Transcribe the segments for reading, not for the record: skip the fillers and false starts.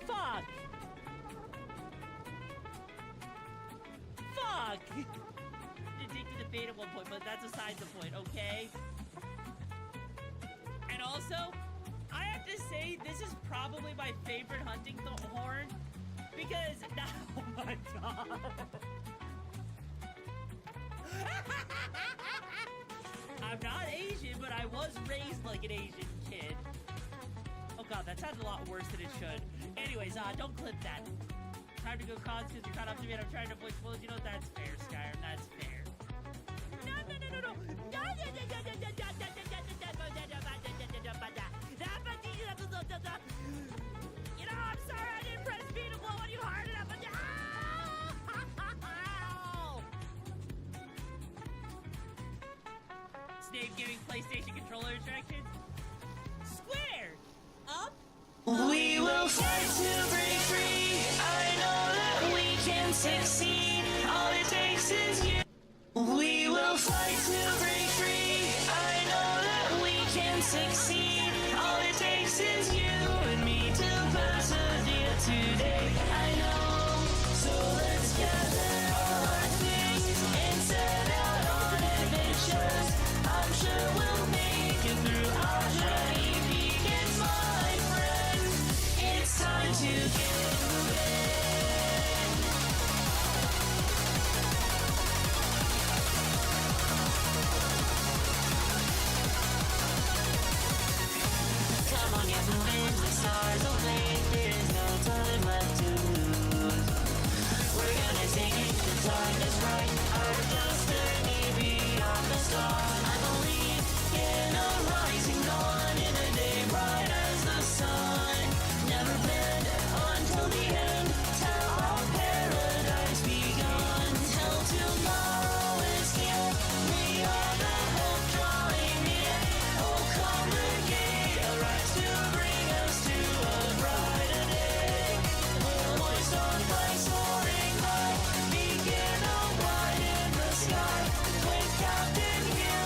Fuck! Fuck! Addicted to fate at one point, but that's aside the point, okay? And also, I have to say, this is probably my favorite hunting horn, because, oh my god. I'm not Asian, but I was raised like an Asian kid. Oh god, that sounds a lot worse than it should. Anyways, don't clip that. Time to go cons because you're caught up to me and I'm trying to avoid spoilers. You know, that's fair, Skyrim. That's fair. No. You know, I'm sorry I didn't press B to blow on you hard enough. Snape giving PlayStation controller instructions. Square! Up? We will fight to break free. I know that we can succeed. All it takes is you. We will fight to break free. I know that we can succeed. All it takes is you and me to persevere today. I know. So let's gather all our things and set out on adventures. I'm sure we'll make it through our journey. Begins, my friend. It's time to get moving. Come on, get moving. The stars will blink. There's no time left to lose. We're gonna take it. The time is right. Our destiny beyond the stars. I believe in a rising dawn, in a day bright as the sun. Never bend until the end. Till our paradise begun. Till tomorrow is here. We are the hope drawing near. Oh, congregate, arise to bring us to a brighter day. Little voice on flag soaring high. Begin a wide in the sky. With Captain here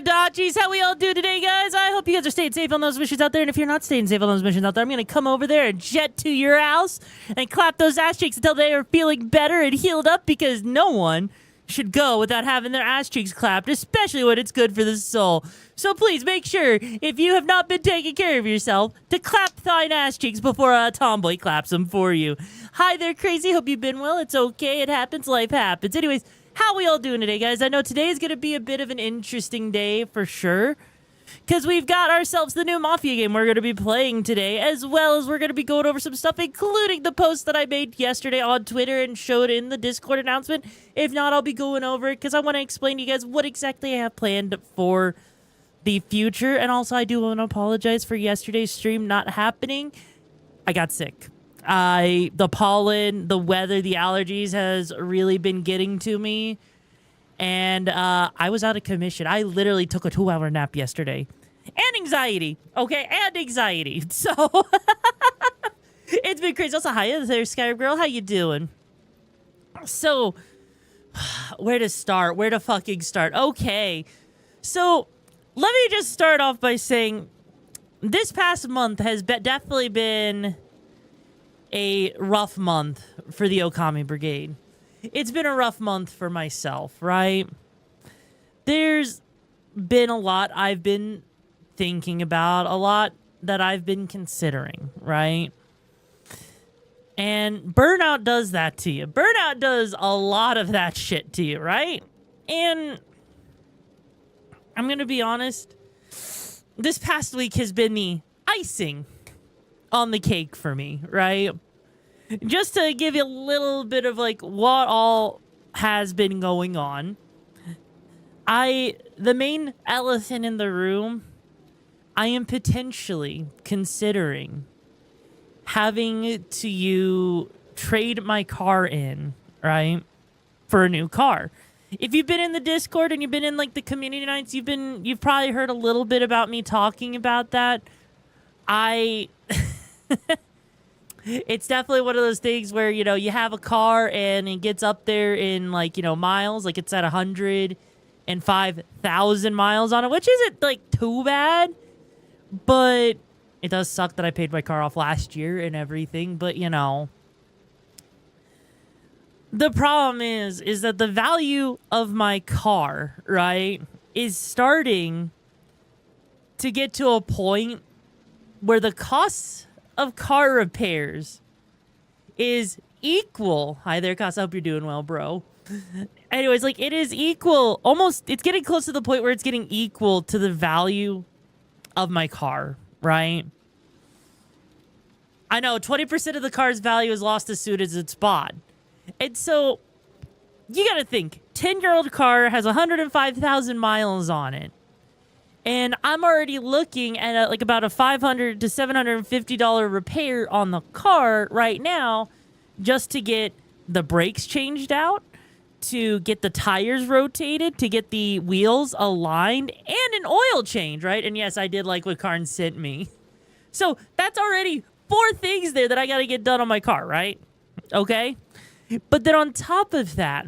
Dodgies, how we all do today, guys? I hope you guys are staying safe on those missions out there, and if you're not staying safe on those missions out there, I'm gonna come over there and jet to your house and clap those ass cheeks until they are feeling better and healed up, because no one should go without having their ass cheeks clapped, especially when it's good for the soul. So please make sure, if you have not been taking care of yourself, to clap thine ass cheeks before a tomboy claps them for you. Hi there, crazy. Hope you've been well. It's okay. It happens. Life happens. Anyways, how we all doing today, guys? I know today is going to be a bit of an interesting day for sure, because we've got ourselves the new Mafia game we're going to be playing today, as well as we're going to be going over some stuff, including the post that I made yesterday on Twitter and showed in the Discord announcement. If not, I'll be going over it, because I want to explain to you guys what exactly I have planned for the future. And also, I do want to apologize for yesterday's stream not happening. I got sick. The pollen, the weather, the allergies has really been getting to me. And I was out of commission. I literally took a 2-hour nap yesterday. And anxiety. Okay? And anxiety. So, it's been crazy. Also, hi there, Skyrim Girl. How you doing? So, where to start? Where to fucking start? Okay. So, let me just start off by saying this past month has definitely been a rough month for the Okami Brigade. It's been a rough month for myself, right? There's been a lot I've been thinking about, a lot that I've been considering, right? And burnout does that to you. Burnout does a lot of that shit to you, right? And I'm going to be honest, this past week has been the icing on the cake for me, right? Just to give you a little bit of like what all has been going on. The main elephant in the room, I am potentially considering having to trade my car in, right? For a new car. If you've been in the Discord and you've been in like the community nights, you've probably heard a little bit about me talking about that. It's definitely one of those things where, you know, you have a car and it gets up there in like, you know, miles, like it's at 105,000 miles on it, which isn't like too bad, but it does suck that I paid my car off last year and everything. But, you know, the problem is that the value of my car, right, is starting to get to a point where the costs of car repairs is equal. Hi there, Costa. I hope you're doing well, bro. Anyways, like, it is equal. Almost, it's getting close to the point where it's getting equal to the value of my car, right? I know, 20% of the car's value is lost as soon as it's bought. And so, you gotta think, 10-year-old car has 105,000 miles on it. And I'm already looking at like about a $500 to $750 repair on the car right now, just to get the brakes changed out, to get the tires rotated, to get the wheels aligned, and an oil change, right? And yes, I did like what Karn sent me. So that's already 4 things there that I got to get done on my car, right? Okay? But then on top of that,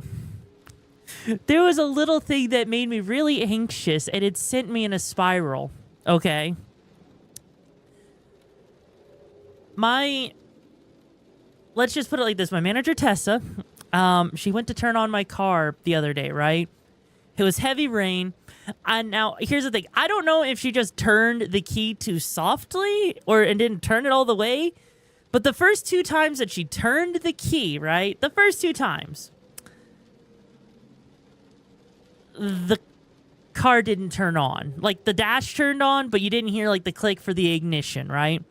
there was a little thing that made me really anxious, and it sent me in a spiral, okay? Let's just put it like this. My manager, Tessa, she went to turn on my car the other day, right? It was heavy rain. And now, here's the thing. I don't know if she just turned the key too softly and didn't turn it all the way. But the first 2 times that she turned the key, right? The first 2 times, the car didn't turn on. Like, the dash turned on, but you didn't hear, like, the click for the ignition, right?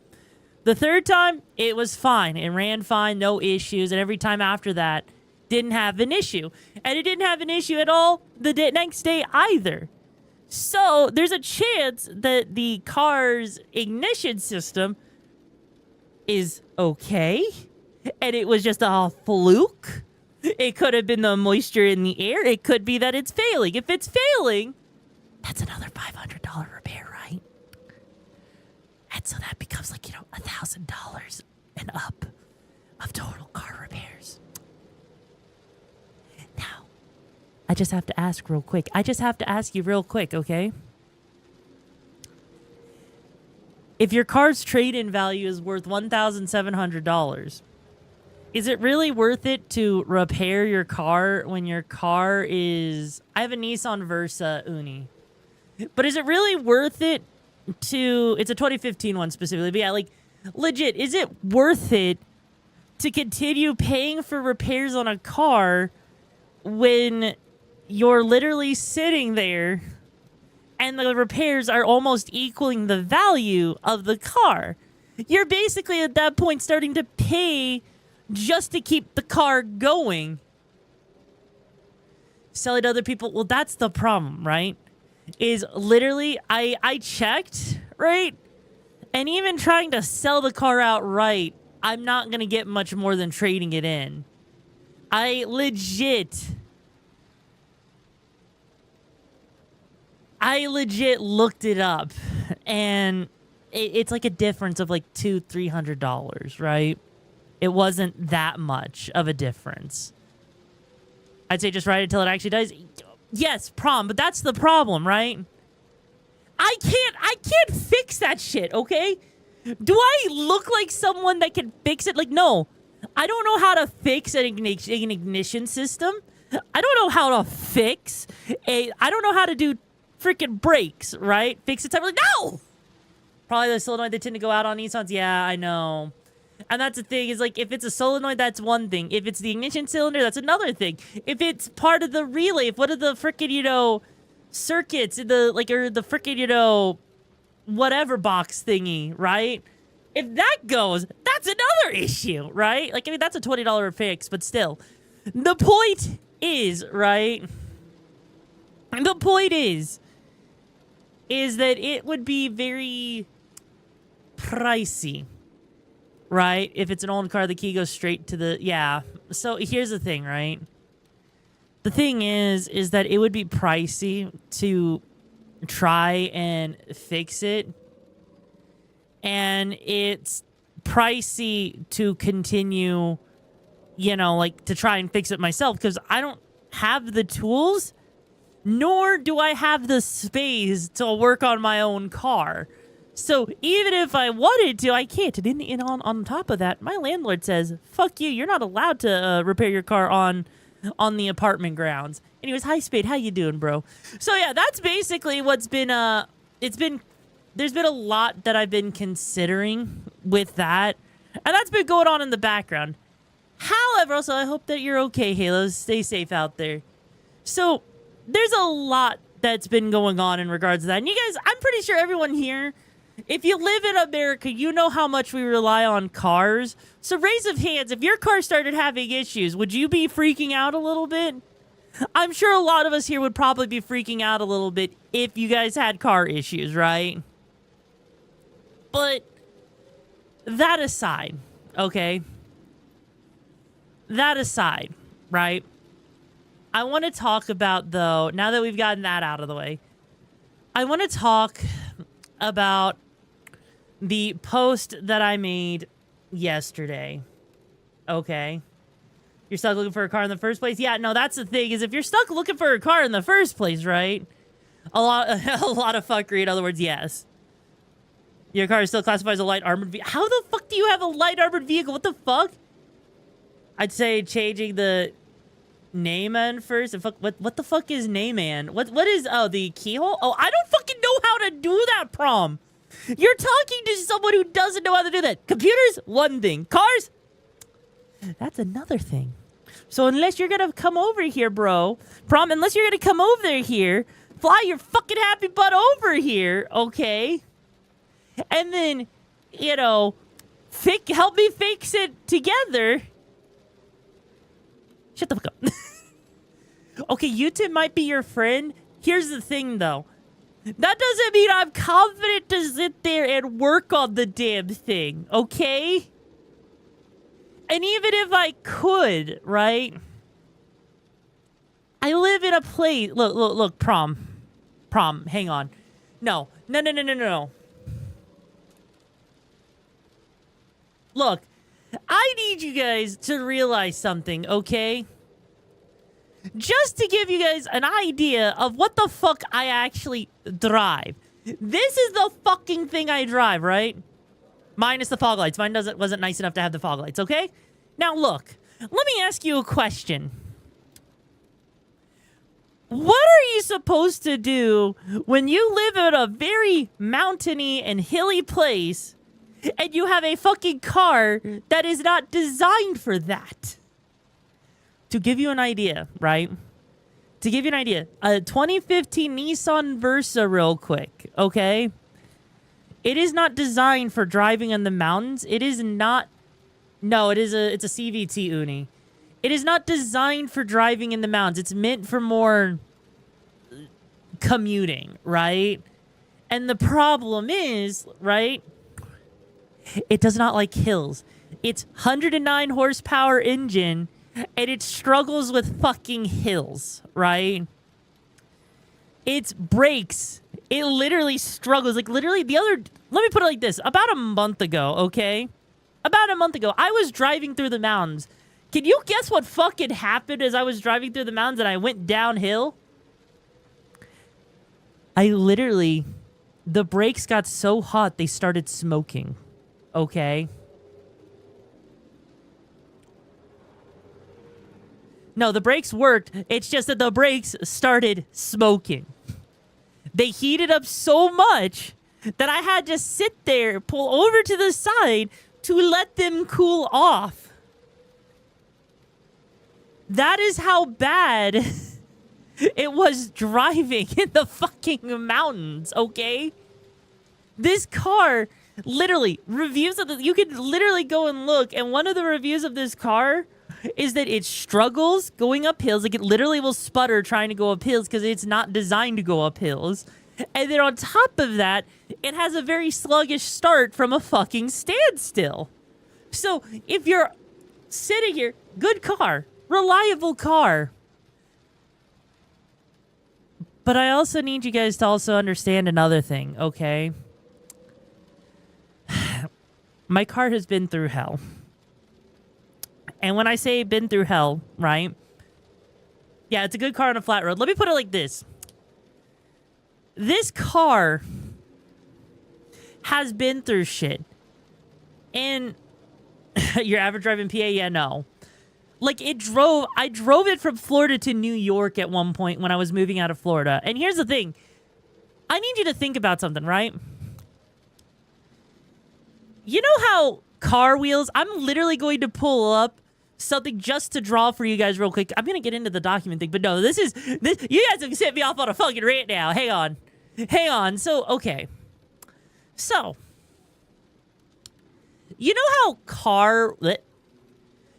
The 3rd time, it was fine. It ran fine, no issues. And every time after that, didn't have an issue. And it didn't have an issue at all the next day either. So, there's a chance that the car's ignition system is okay. And it was just a fluke. It could have been the moisture in the air. It could be that it's failing. If it's failing, that's another $500 repair, right? And so that becomes like, you know, $1,000 and up of total car repairs. Now, I just have to ask real quick. I just have to ask you real quick, okay? if your car's trade-in value is worth $1,700, is it really worth it to repair your car when your car is... I have a Nissan Versa Uni. But is it really worth it to... It's a 2015 one specifically. But yeah, like, legit, is it worth it to continue paying for repairs on a car when you're literally sitting there and the repairs are almost equaling the value of the car? You're basically at that point starting to pay just to keep the car going. Sell it to other people. Well, that's the problem, right? Is literally, I checked, right? And even trying to sell the car outright, I'm not going to get much more than trading it in. I legit looked it up, and it's like a difference of like $200-$300, right? It wasn't that much of a difference. I'd say just ride it till it actually dies. Yes, but that's the problem, right? I can't fix that shit, okay? Do I look like someone that can fix it? Like, no. I don't know how to fix an ignition system. I don't know how to fix I don't know how to do freaking brakes, right? Fix it. Like, no! Probably the solenoid, they tend to go out on Nissans. Yeah, I know. And that's the thing, is like, if it's a solenoid, that's one thing. If it's the ignition cylinder, that's another thing. If it's part of the relay, if one of the freaking, you know, circuits, the like, or the freaking, you know, whatever box thingy, right? If that goes, that's another issue, right? Like, I mean, that's a $20 fix, but still. The point is, right? The point is that it would be very pricey, right? If it's an old car, the key goes straight to the... Yeah. So here's the thing, right? The thing is that it would be pricey to try and fix it. And it's pricey to continue, you know, like, to try and fix it myself, because I don't have the tools, nor do I have the space to work on my own car. So even if I wanted to, I can't. And on top of that, my landlord says, fuck you, you're not allowed to repair your car on the apartment grounds. Anyways, hi Spade, how you doing, bro? So yeah, that's basically what's been, there's been a lot that I've been considering with that, and that's been going on in the background. However, also, I hope that you're okay, Halo. Stay safe out there. So there's a lot that's been going on in regards to that. And you guys, I'm pretty sure everyone here, if you live in America, you know how much we rely on cars. So raise of hands, if your car started having issues, would you be freaking out a little bit? I'm sure a lot of us here would probably be freaking out a little bit if you guys had car issues, right? But that aside, okay? That aside, right? I want to talk about, though, now that we've gotten that out of the way, I want to talk about the post that I made yesterday. Okay? You're stuck looking for a car in the first place? Yeah, no, that's the thing, is if you're stuck looking for a car in the first place, right? A lot of fuckery, in other words, yes. Your car still classifies as a light armored vehicle. How the fuck do you have a light armored vehicle? What the fuck? I'd say changing the Nayman first. What the fuck is Nayman? What is, oh, the keyhole? Oh, I don't fucking know how to do that, Prom. You're talking to someone who doesn't know how to do that. Computers, one thing. Cars, that's another thing. So unless you're gonna come over here, bro, Prom, unless you're gonna come over here, fly your fucking happy butt over here, okay? And then, you know, help me fix it together. Shut the fuck up. Okay, YouTube might be your friend. Here's the thing, though. That doesn't mean I'm confident to sit there and work on the damn thing, okay? And even if I could, right? I live in a place... Look, Prom, hang on. No. Look, I need you guys to realize something, okay? Just to give you guys an idea of what the fuck I actually drive. This is the fucking thing I drive, right? Minus the fog lights. Mine wasn't nice enough to have the fog lights, okay? Now look, let me ask you a question. What are you supposed to do when you live in a very mountainy and hilly place and you have a fucking car that is not designed for that? To give you an idea, right? To give you an idea, a 2015 Nissan Versa real quick, okay? It is not designed for driving in the mountains. It is not... No, it's a CVT Uni. It is not designed for driving in the mountains. It's meant for more commuting, right? And the problem is, right? It does not like hills. It's 109 horsepower engine, and it struggles with fucking hills, right? Its brakes, it literally struggles. Like, literally, let me put it like this. About a month ago, okay? About a month ago, I was driving through the mountains. Can you guess what fucking happened as I was driving through the mountains and I went downhill? The brakes got so hot, they started smoking. Okay? No, the brakes worked. It's just that the brakes started smoking. They heated up so much that I had to sit there, pull over to the side to let them cool off. That is how bad it was driving in the fucking mountains, okay? This car, literally, reviews of you could literally go and look, and one of the reviews of this car is that it struggles going up hills. Like, it literally will sputter trying to go up hills because it's not designed to go up hills. And then on top of that, it has a very sluggish start from a fucking standstill. So, if you're sitting here, good car, reliable car. But I also need you guys to also understand another thing, okay? My car has been through hell. And when I say been through hell, right? Yeah, it's a good car on a flat road. Let me put it like this. This car has been through shit. And your average driving PA, yeah, no. Like, I drove it from Florida to New York at one point when I was moving out of Florida. And here's the thing. I need you to think about something, right? You know how car wheels... I'm literally going to pull up something just to draw for you guys real quick. I'm going to get into the document thing, but no, this. You guys have set me off on a fucking rant now. Hang on. So, okay. So, you know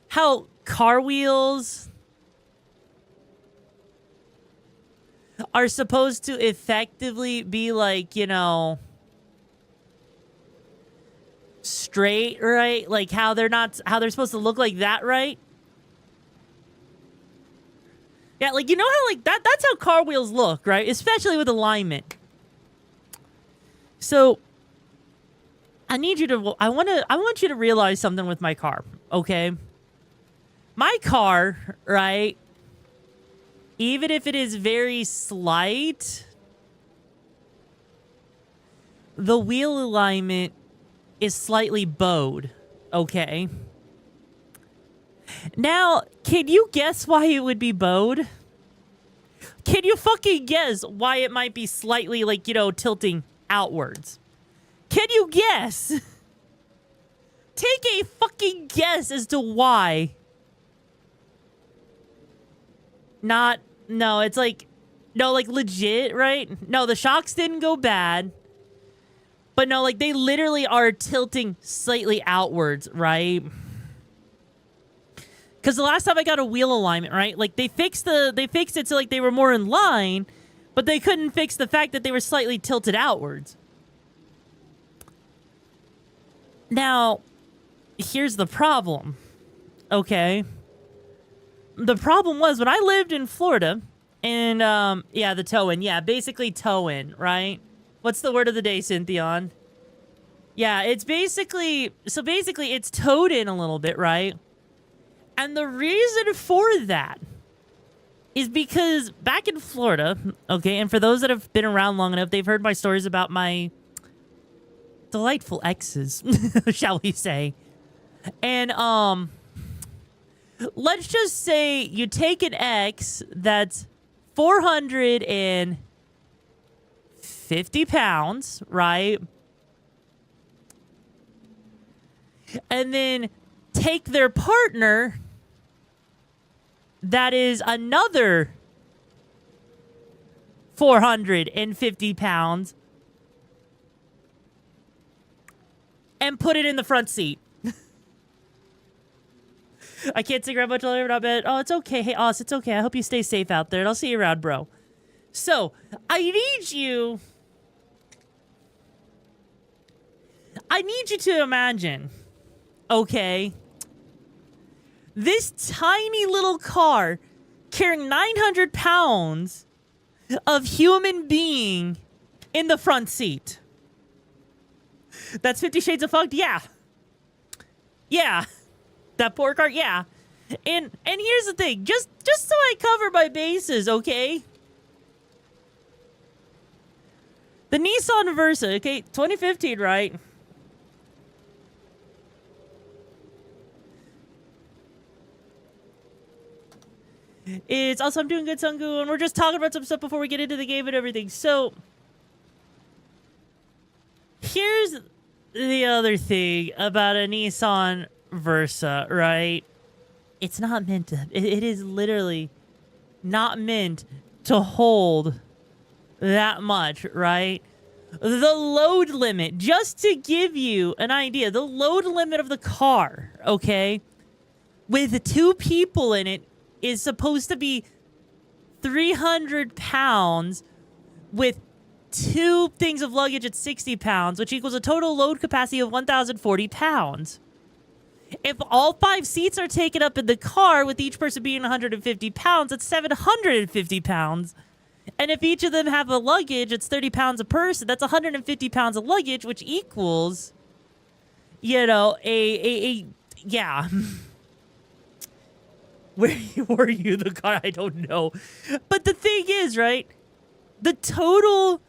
how car wheels are supposed to effectively be like, you know, straight, right? Like how they're supposed to look like that, right? Yeah, like, you know how like that's how car wheels look, right? Especially with alignment. So I want you to realize something with my car, okay? My car, right? Even if it is very slight, the wheel alignment is slightly bowed, okay? Now, can you guess why it would be bowed? Can you fucking guess why it might be slightly, like, you know, tilting outwards? Can you guess? Take a fucking guess as to why. No, it's like, no, like legit, right? No, the shocks didn't go bad. But no, like they literally are tilting slightly outwards, right? Because the last time I got a wheel alignment, right? Like they fixed it so like they were more in line, but they couldn't fix the fact that they were slightly tilted outwards. Now, here's the problem, okay? The problem was when I lived in Florida, and, yeah, the toe-in. Yeah, basically toe-in, right? What's the word of the day, Cynthion? Yeah, it's basically... So basically, it's towed in a little bit, right? And the reason for that is because back in Florida, okay, and for those that have been around long enough, they've heard my stories about my delightful exes, shall we say. And, let's just say you take an ex that's 450 pounds, right? And then take their partner that is another 450 pounds and put it in the front seat. I can't stick around much longer, but I bet. Oh, it's okay. Hey, Oz, it's okay. I hope you stay safe out there, and I'll see you around, bro. So, I need you to imagine, okay, this tiny little car carrying 900 pounds of human being in the front seat. That's 50 Shades of Fucked? Yeah. Yeah. That poor car? Yeah. And here's the thing. Just so I cover my bases, okay? The Nissan Versa, okay? 2015, right? It's also, I'm doing good, Sungu, and we're just talking about some stuff before we get into the game and everything. So, here's the other thing about a Nissan Versa, right? It's not meant to, it is literally not meant to hold that much, right? The load limit, just to give you an idea, the load limit of the car, okay, with 2 people in it, is supposed to be 300 pounds with 2 things of luggage at 60 pounds, which equals a total load capacity of 1,040 pounds. If all 5 seats are taken up in the car, with each person being 150 pounds, it's 750 pounds. And if each of them have a luggage, it's 30 pounds a person. That's 150 pounds of luggage, which equals, you know, yeah. Where were you, the car? I don't know. But the thing is, right? The total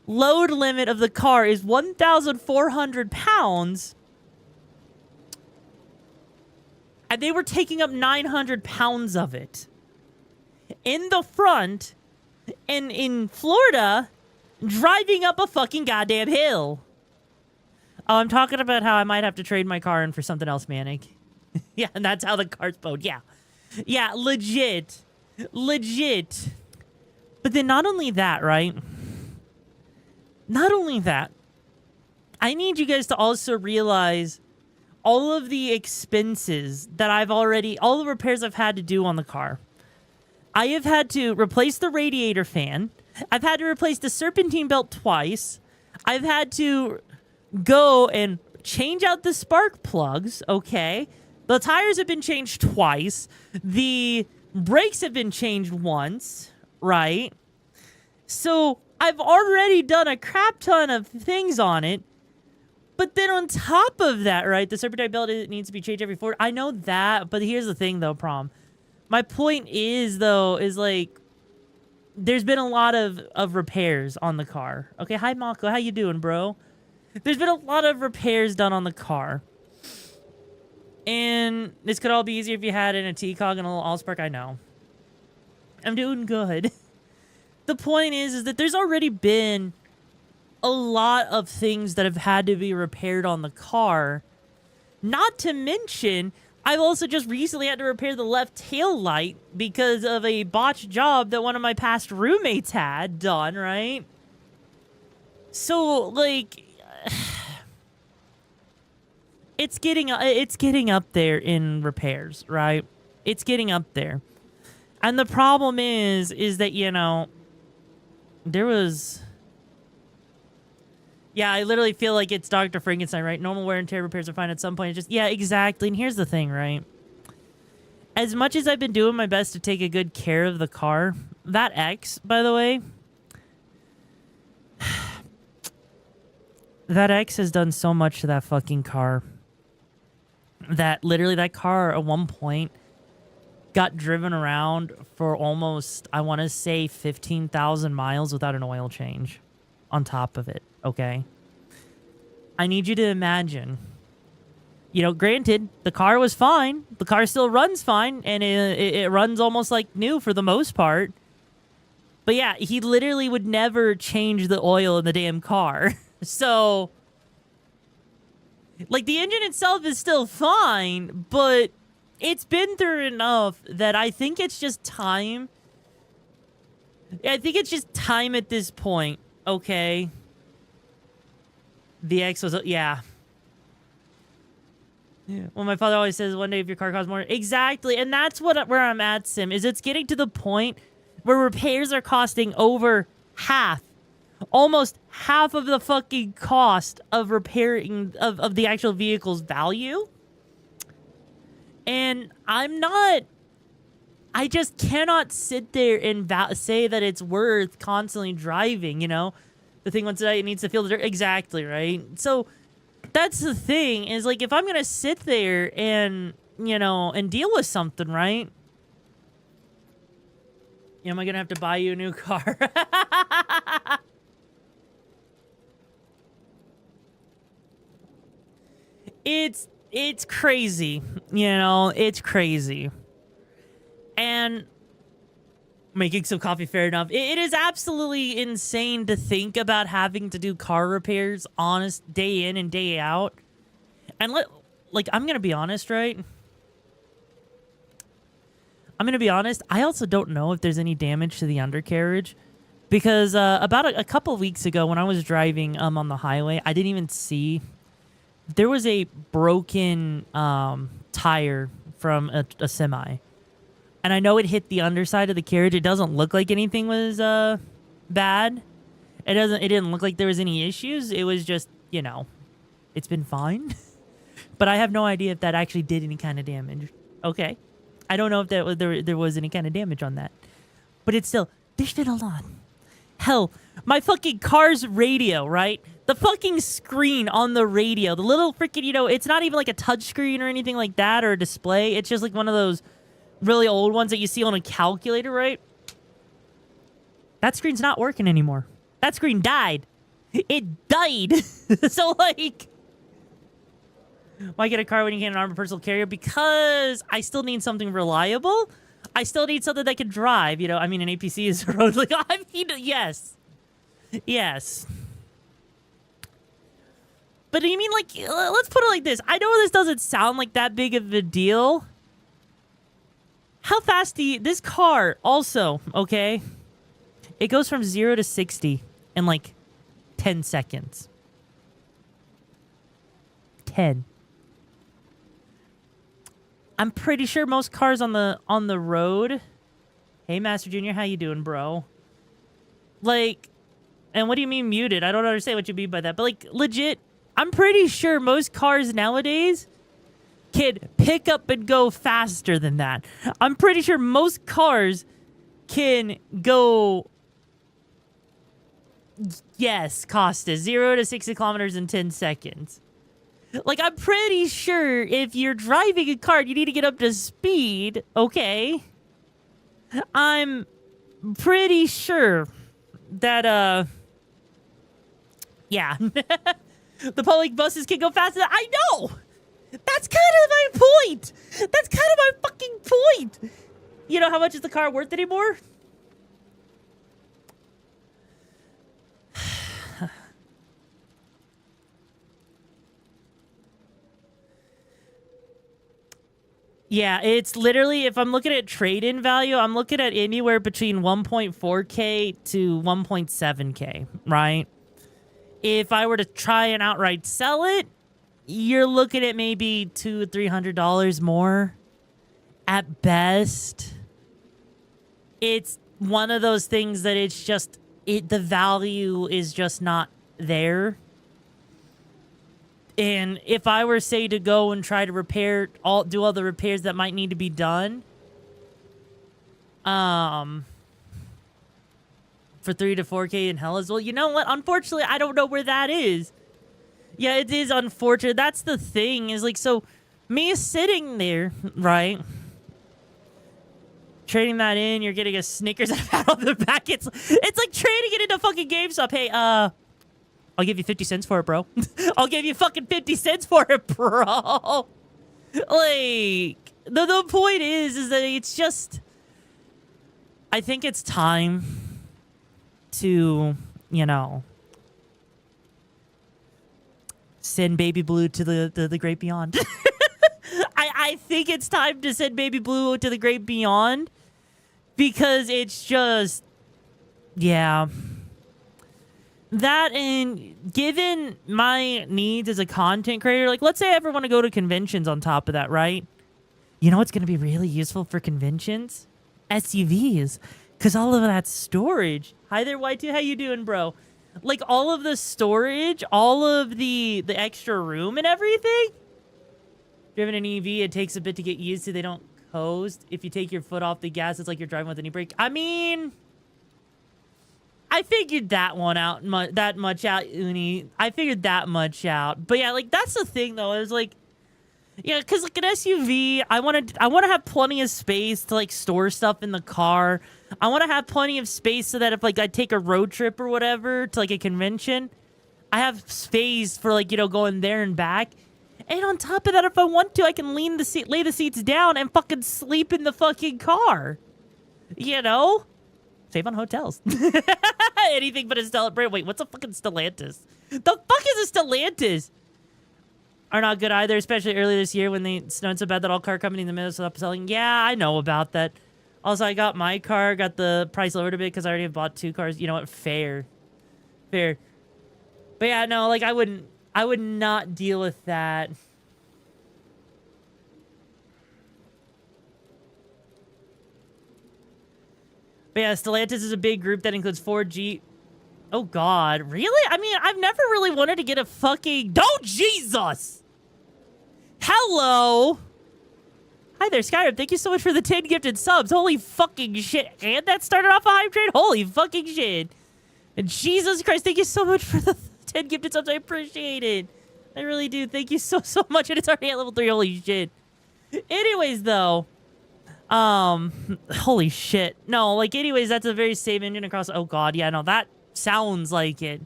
load limit of the car is 1,400 pounds. And they were taking up 900 pounds of it. In the front, and in Florida, driving up a fucking goddamn hill. Oh, I'm talking about how I might have to trade my car in for something else, Manic. Yeah, and that's how the car's bowed. Yeah. Yeah, legit. Legit. But then not only that, right? Not only that, I need you guys to also realize all of the expenses that all the repairs I've had to do on the car. I have had to replace the radiator fan. I've had to replace the serpentine belt twice. I've had to go and change out the spark plugs, okay? The tires have been changed twice. The brakes have been changed once, right? So I've already done a crap ton of things on it. But then on top of that, right, the serpentine belt needs to be changed every 4. I know that, but here's the thing, though, Prom. My point is, though, is like, there's been a lot of repairs on the car. Okay, hi, Mako. How you doing, bro? There's been a lot of repairs done on the car. And this could all be easier if you had in a T-Cog and a little Allspark. I know. I'm doing good. The point is that there's already been a lot of things that have had to be repaired on the car. Not to mention, I've also just recently had to repair the left tail light because of a botched job that one of my past roommates had done, right? So, like, it's getting up there in repairs, right? It's getting up there. And the problem is that, you know, there was... Yeah, I literally feel like it's Dr. Frankenstein, right? Normal wear and tear repairs are fine at some point. It's just, yeah, exactly. And here's the thing, right? As much as I've been doing my best to take a good care of the car, that X, by the way, that X has done so much to that fucking car that literally that car at one point got driven around for almost, I want to say, 15,000 miles without an oil change on top of it, okay? I need you to imagine, you know, granted, the car was fine. The car still runs fine, and it runs almost like new for the most part. But yeah, he literally would never change the oil in the damn car. So, like, the engine itself is still fine, but it's been through enough that I think it's just time. I think it's just time at this point, okay? The X was, yeah. Yeah. Well, my father always says, one day if your car costs more. Exactly, and that's where I'm at, Sim, is it's getting to the point where repairs are costing over half. Almost half of the fucking cost of repairing, of the actual vehicle's value. And I just cannot sit there and say that it's worth constantly driving, you know? The thing once it needs to feel the dirt. Exactly, right? So, that's the thing, is, like, if I'm gonna sit there and, you know, and deal with something, right? Am I gonna have to buy you a new car? It's crazy, you know, it's crazy. And making some coffee, fair enough. It is absolutely insane to think about having to do car repairs honest day in and day out. And like, I'm gonna be honest, right? I'm gonna be honest, I also don't know if there's any damage to the undercarriage. Because about a couple weeks ago when I was driving on the highway, I didn't even see. There was a broken tire from a semi. And I know it hit the underside of the carriage. It doesn't look like anything was bad. It didn't look like there was any issues. It was just, you know, it's been fine. But I have no idea if that actually did any kind of damage. Okay. I don't know if there was any kind of damage on that. But it's still, there's been a lot. Hell, my fucking car's radio, right? The fucking screen on the radio, the little freaking, you know, it's not even like a touch screen or anything like that or a display. It's just like one of those really old ones that you see on a calculator, right? That screen's not working anymore. That screen died. It died. So, like, why get a car when you can't arm a personal carrier? Because I still need something reliable. I still need something that can drive, you know? I mean, an APC is a road. Like, I mean, yes. Yes. But I mean, like, let's put it like this. I know this doesn't sound like that big of a deal. How fast this car also, okay? It goes from 0 to 60 in like 10 seconds. 10. I'm pretty sure most cars on the road. Hey, Master Junior, how you doing, bro? Like, and what do you mean muted? I don't understand what you mean by that. But like, legit, I'm pretty sure most cars nowadays can pick up and go faster than that. I'm pretty sure most cars can go. Yes, Costa, 0 to 60 kilometers in 10 seconds. Like, I'm pretty sure if you're driving a car, you need to get up to speed, okay? I'm pretty sure that, yeah. The public buses can go faster. I know! That's kind of my point! That's kind of my fucking point! You know how much is the car worth anymore? Yeah, it's literally, if I'm looking at trade-in value, I'm looking at anywhere between 1.4K to 1.7K, right? If I were to try and outright sell it, you're looking at maybe $200 or $300 more at best. It's one of those things that it's just, the value is just not there. And if I were, say, to go and try to do all the repairs that might need to be done, for 3 to 4K in hell as well, you know what? Unfortunately, I don't know where that is. Yeah, it is unfortunate. That's the thing, is like, so me sitting there, right? trading that in, you're getting a Snickers and a pat on the back. It's like trading it into fucking GameStop. Hey, I'll give you 50 cents for it, bro. I'll give you fucking 50 cents for it, bro. Like, the point is that it's just... I think it's time to, you know, send Baby Blue to the great beyond. I think it's time to send Baby Blue to the great beyond because it's just, yeah. That, and given my needs as a content creator, like, let's say I ever want to go to conventions on top of that, right? You know what's going to be really useful for conventions? SUVs. Because all of that storage. Hi there, Y2. How you doing, bro? Like, all of the storage, all of the extra room and everything. Driven an EV, it takes a bit to get used to. They don't coast. If you take your foot off the gas, it's like you're driving with any brake. I mean... I figured that one out, that much out, Uni. I figured that much out. But yeah, like, that's the thing, though. It was like, yeah, because, like, an SUV, I want to have plenty of space to, like, store stuff in the car. I want to have plenty of space so that if, like, I take a road trip or whatever to, like, a convention, I have space for, like, you know, going there and back. And on top of that, if I want to, I can lay the seats down and fucking sleep in the fucking car. You know? Save on hotels. Anything but a Stellantis. Wait, what's a fucking Stellantis? The fuck is a Stellantis? Are not good either, especially earlier this year when they snowed so bad that all car companies in the middle stopped selling. Yeah, I know about that. Also, I got my car, got the price lowered a bit because I already have bought 2 cars. You know what? Fair. But yeah, no, like, I would not deal with that. But yeah, Stellantis is a big group that includes 4G. Oh, God. Really? I mean, I've never really wanted to get a fucking... Oh, Jesus! Hello! Hi there, Skyrim. Thank you so much for the 10 gifted subs. Holy fucking shit. And that started off a hype train? Holy fucking shit. And Jesus Christ, thank you so much for the 10 gifted subs. I appreciate it. I really do. Thank you so much. And it's already at level 3. Holy shit. Anyways, though... holy shit. No, like, anyways, that's a very safe engine across... Oh, God, yeah, no, that sounds like it.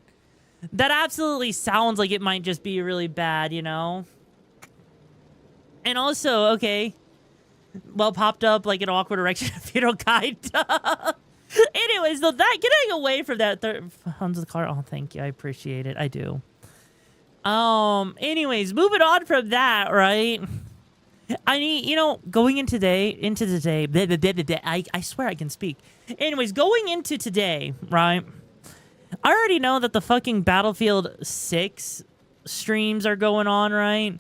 That absolutely sounds like it might just be really bad, you know? And also, okay, well, popped up, like, an awkward erection funeral guide. Anyways, though, that, getting away from that... Onto the car. Oh, thank you. I appreciate it. I do. Anyways, moving on from that, right... I need, you know, going into today, I swear I can speak. Anyways, going into today, right? I already know that the fucking Battlefield 6 streams are going on, right?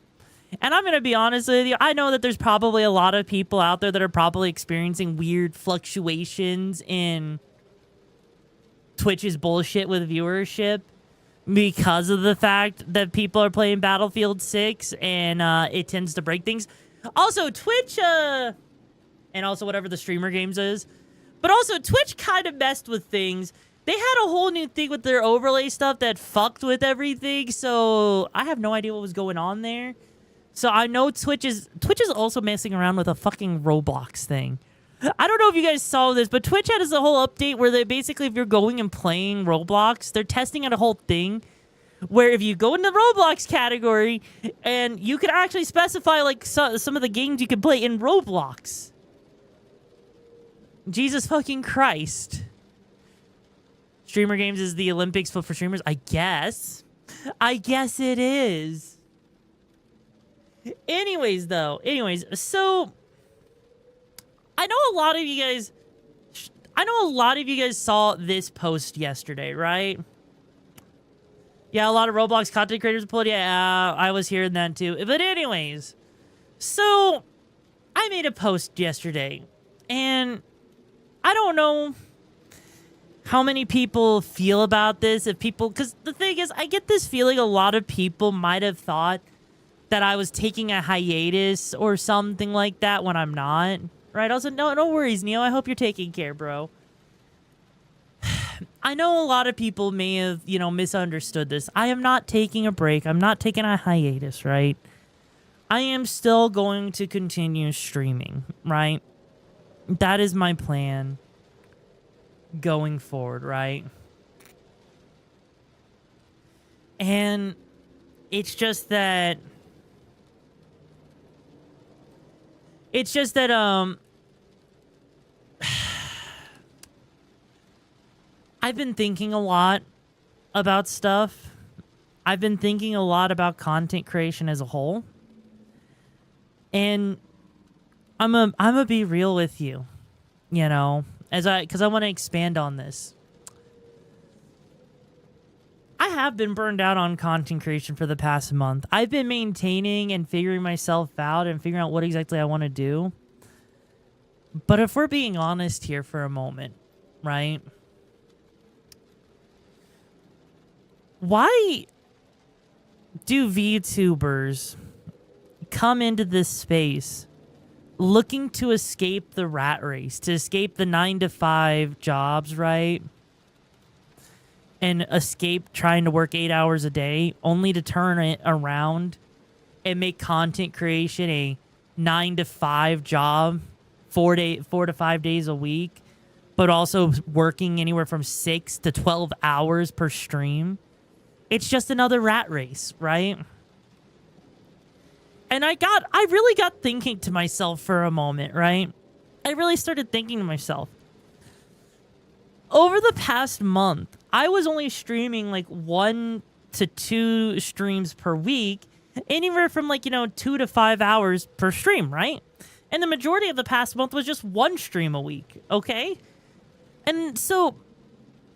And I'm going to be honest with you, I know that there's probably a lot of people out there that are probably experiencing weird fluctuations in Twitch's bullshit with viewership because of the fact that people are playing Battlefield 6 and it tends to break things. Also, Twitch, and also whatever the streamer games is, but also Twitch kind of messed with things. They had a whole new thing with their overlay stuff that fucked with everything, so I have no idea what was going on there. So I know Twitch is also messing around with a fucking Roblox thing. I don't know if you guys saw this, but Twitch had this whole update where they basically, if you're going and playing Roblox, they're testing out a whole thing where if you go in the Roblox category and you can actually specify like some of the games you can play in Roblox. Jesus fucking Christ. Streamer games is the Olympics for streamers? I guess it is. Anyways, so I know a lot of you guys saw this post yesterday, right? Yeah, a lot of Roblox content creators pulled. Yeah, I was hearing that too. But anyways, so I made a post yesterday, and I don't know how many people feel about this. If people, because the thing is, I get this feeling a lot of people might have thought that I was taking a hiatus or something like that when I'm not. Right? Also, no worries, Neo. I hope you're taking care, bro. I know a lot of people may have, you know, misunderstood this. I am not taking a break. I'm not taking a hiatus, right? I am still going to continue streaming, right? that is my plan going forward, right? And it's just that I've been thinking a lot about stuff. I've been thinking a lot about content creation as a whole. And I'm a be real with you, you know, because I want to expand on this. I have been burned out on content creation for the past month. I've been maintaining and figuring myself out and figuring out what exactly I want to do. But if we're being honest here for a moment, right? Why do VTubers come into this space looking to escape the rat race, to escape the 9-to-5 jobs, right? And escape trying to work 8 hours a day, only to turn it around and make content creation a 9-to-5 job, 4 to 5 days a week, but also working anywhere from 6 to 12 hours per stream? It's just another rat race, right? And I really got thinking to myself for a moment, right? I really started thinking to myself. Over the past month, I was only streaming like 1 to 2 streams per week, anywhere from 2 to 5 hours per stream, right? And the majority of the past month was just 1 stream a week, okay? And so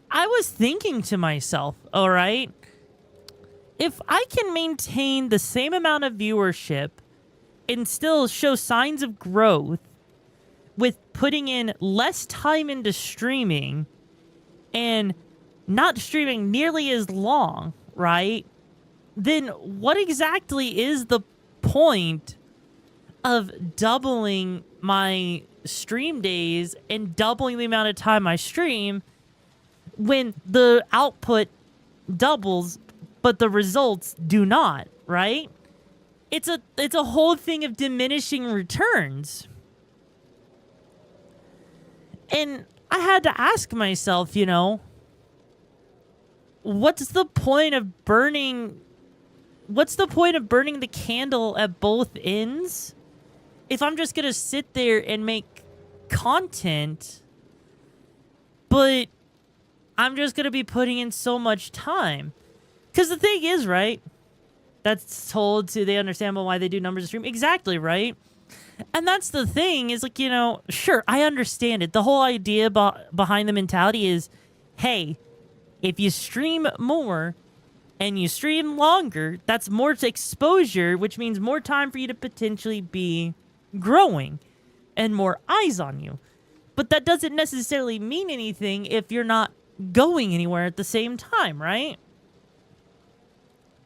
I was thinking to myself, all right, if I can maintain the same amount of viewership and still show signs of growth with putting in less time into streaming and not streaming nearly as long, right? Then what exactly is the point of doubling my stream days and doubling the amount of time I stream when the output doubles but the results do not, right? It's a whole thing of diminishing returns. And I had to ask myself, what's the point of burning the candle at both ends if I'm just going to sit there and make content, but I'm just going to be putting in so much time? Because the thing is, right, that's told to, they understand why they do numbers of stream. Exactly, right? And that's the thing is sure, I understand it. The whole idea behind the mentality is, hey, if you stream more and you stream longer, that's more exposure, which means more time for you to potentially be growing and more eyes on you. But that doesn't necessarily mean anything if you're not going anywhere at the same time, right?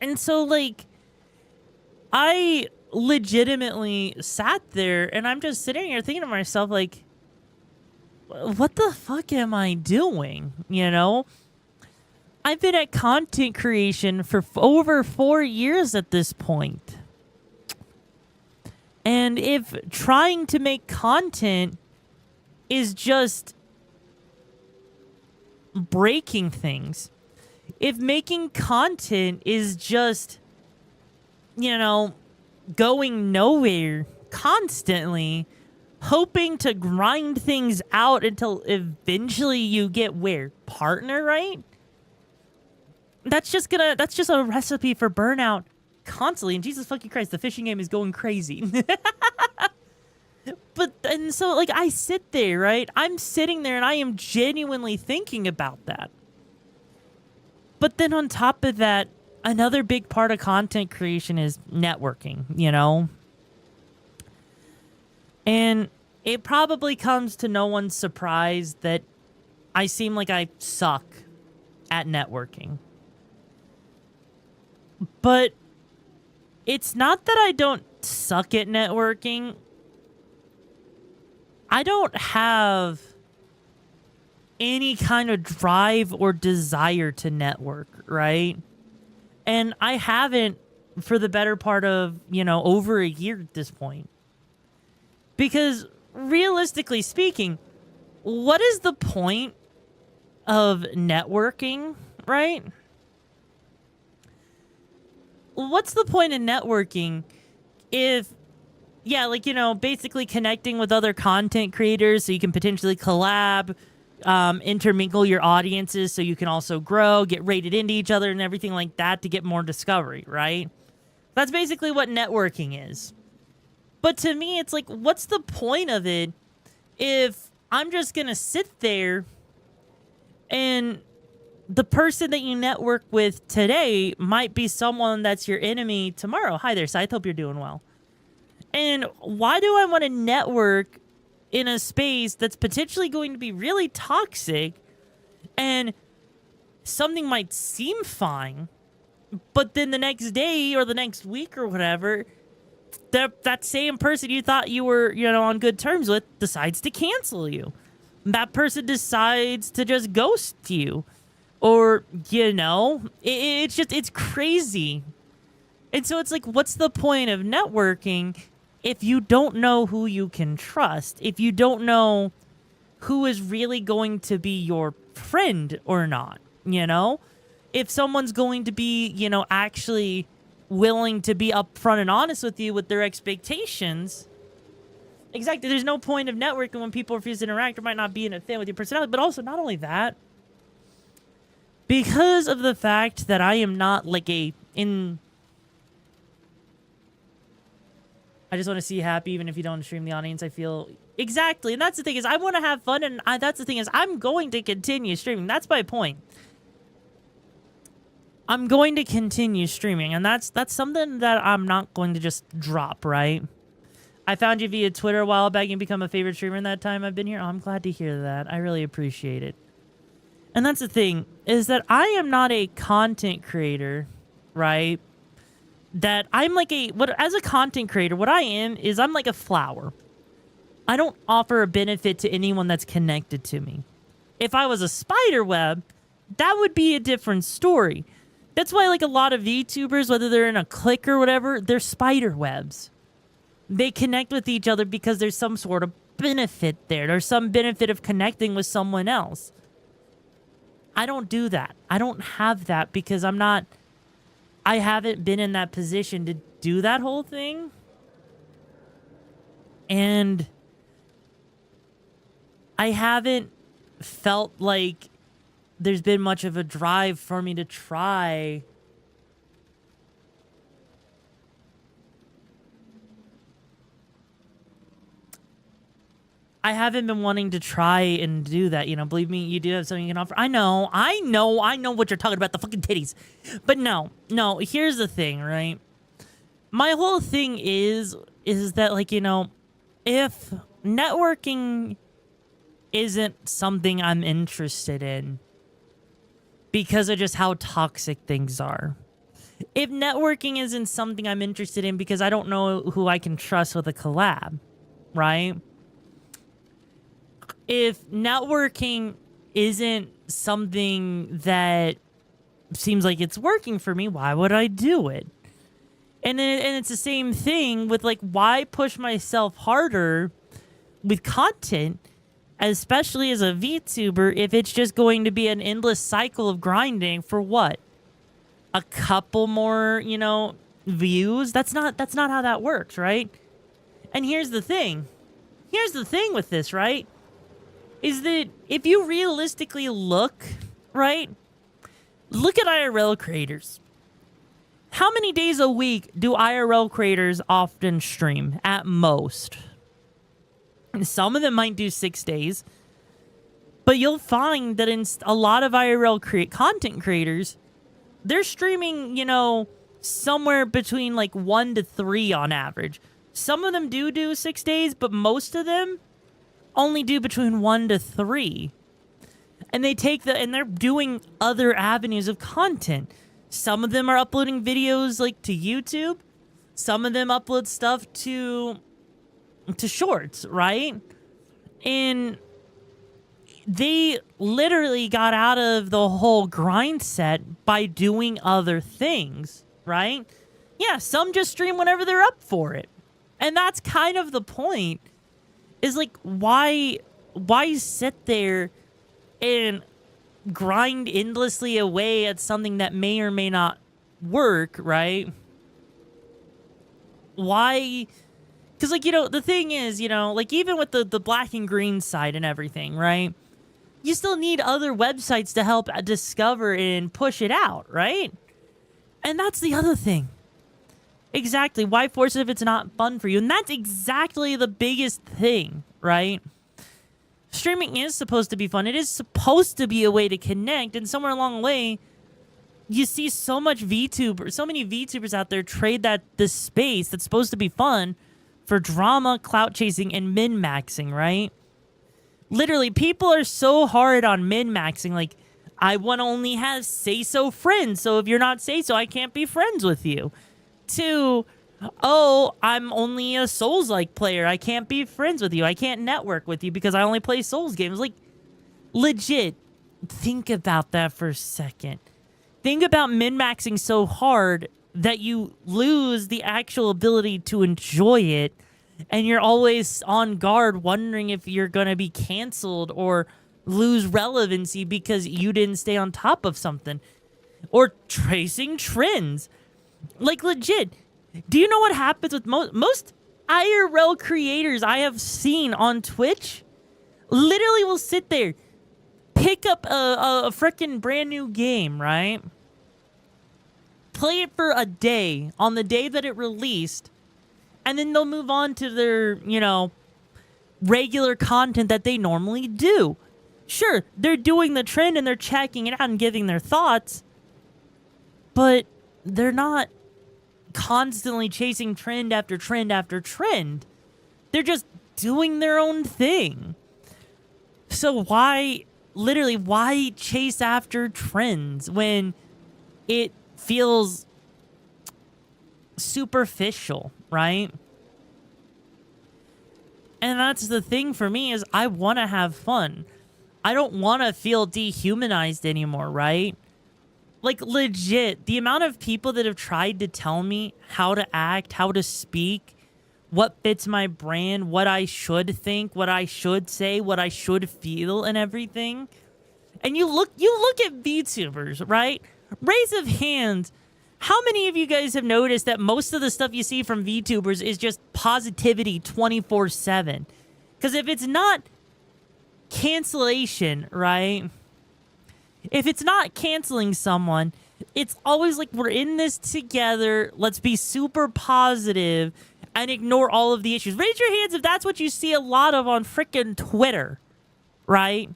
And so, I legitimately sat there and I'm just sitting here thinking to myself, what the fuck am I doing? I've been at content creation for over 4 years at this point. And if trying to make content is just breaking things, if making content is just, going nowhere constantly, hoping to grind things out until eventually you get where? Partner, right? That's just a recipe for burnout constantly. And Jesus fucking Christ, the fishing game is going crazy. And so I sit there, right? I'm sitting there and I am genuinely thinking about that. But then on top of that, another big part of content creation is networking, And it probably comes to no one's surprise that I seem like I suck at networking. But it's not that I don't suck at networking. I don't have any kind of drive or desire to network, right? And I haven't for the better part of, over a year at this point. Because realistically speaking, what is the point of networking, right? What's the point of networking if, yeah, like, you know, basically connecting with other content creators so you can potentially collab, intermingle your audiences so you can also grow, get rated into each other and everything like that to get more discovery, right? That's basically what networking is. But to me, it's like, what's the point of it if I'm just going to sit there and the person that you network with today might be someone that's your enemy tomorrow? Hi there, Scythe. Hope you're doing well. And why do I want to network in a space that's potentially going to be really toxic and something might seem fine, but then the next day or the next week or whatever, that same person you thought you were, you know, on good terms with decides to cancel you. That person decides to just ghost you. Or, you know, it's crazy. And so it's like, what's the point of networking if you don't know who you can trust? If you don't know who is really going to be your friend or not, you know? If someone's going to be, you know, actually willing to be upfront and honest with you with their expectations. Exactly. There's no point of networking when people refuse to interact or might not be in a fit with your personality. But also, not only that, because of the fact that I am not like I just want to see you happy even if you don't stream the audience, I feel... Exactly. And that's the thing is I want to have fun, and that's the thing is I'm going to continue streaming. That's my point. I'm going to continue streaming, and that's something that I'm not going to just drop, right? I found you via Twitter a while back and become a favorite streamer in that time I've been here. Oh, I'm glad to hear that. I really appreciate it. And that's the thing, is that I am not a content creator, right? That I'm like as a content creator, what I am is I'm like a flower. I don't offer a benefit to anyone that's connected to me. If I was a spider web, that would be a different story. That's why like a lot of VTubers, whether they're in a clique or whatever, they're spider webs. They connect with each other because there's some sort of benefit there. There's some benefit of connecting with someone else. I don't do that. I don't have that because I haven't been in that position to do that whole thing. And I haven't felt like there's been much of a drive for me to try. I haven't been wanting to try and do that, you know. Believe me, you do have something you can offer. I know what you're talking about, the fucking titties. But no, here's the thing, right? My whole thing is that, like, you know, if networking isn't something I'm interested in because of just how toxic things are, if networking isn't something I'm interested in because I don't know who I can trust with a collab, right? If networking isn't something that seems like it's working for me, why would I do it? And it's the same thing with, like, why push myself harder with content, especially as a VTuber, if it's just going to be an endless cycle of grinding for what? A couple more, you know, views? That's not how that works, right? And here's the thing. Here's the thing with this, right? Is that if you realistically look, right? Look at IRL creators. How many days a week do IRL creators often stream at most? And some of them might do 6 days. But you'll find that in a lot of IRL content creators, they're streaming, you know, somewhere between like 1 to 3 on average. Some of them do 6 days, but most of them only do between 1 to 3. And and they're doing other avenues of content. Some of them are uploading videos like to YouTube. Some of them upload stuff to shorts, right? And they literally got out of the whole grind set by doing other things, right? Yeah, some just stream whenever they're up for it. And that's kind of the point. is like, why sit there and grind endlessly away at something that may or may not work, right? Why? Because, like, the thing is, like, even with the black and green side and everything, right? You still need other websites to help discover and push it out, right? And that's the other thing. Exactly. Why force it if it's not fun for you? And that's exactly the biggest thing, right? Streaming is supposed to be fun. It is supposed to be a way to connect. And somewhere along the way, you see so many VTubers out there trade this space that's supposed to be fun for drama, clout chasing, and min-maxing, right? Literally, people are so hard on min-maxing. Like, I want to only have say-so friends. So if you're not say-so, I can't be friends with you. To, oh, I'm only a Souls-like player. I can't be friends with you. I can't network with you because I only play Souls games. Like, legit, think about that for a second. Think about min-maxing so hard that you lose the actual ability to enjoy it, and you're always on guard wondering if you're going to be canceled or lose relevancy because you didn't stay on top of something. Or tracing trends. Like, legit, do you know what happens with most IRL creators I have seen on Twitch? Literally will sit there, pick up a freaking brand new game, right? Play it for a day, on the day that it released, and then they'll move on to their, regular content that they normally do. Sure, they're doing the trend and they're checking it out and giving their thoughts, but they're not constantly chasing trend after trend after trend. They're just doing their own thing. So why chase after trends when it feels superficial, right? And that's the thing for me is I want to have fun. I don't want to feel dehumanized anymore, right? Like, legit, the amount of people that have tried to tell me how to act, how to speak, what fits my brand, what I should think, what I should say, what I should feel, and everything. And you look at VTubers, right? Raise of hands. How many of you guys have noticed that most of the stuff you see from VTubers is just positivity 24/7? Because if it's not cancellation, right? If it's not canceling someone, it's always like, we're in this together. Let's be super positive and ignore all of the issues. Raise your hands if that's what you see a lot of on freaking Twitter, right?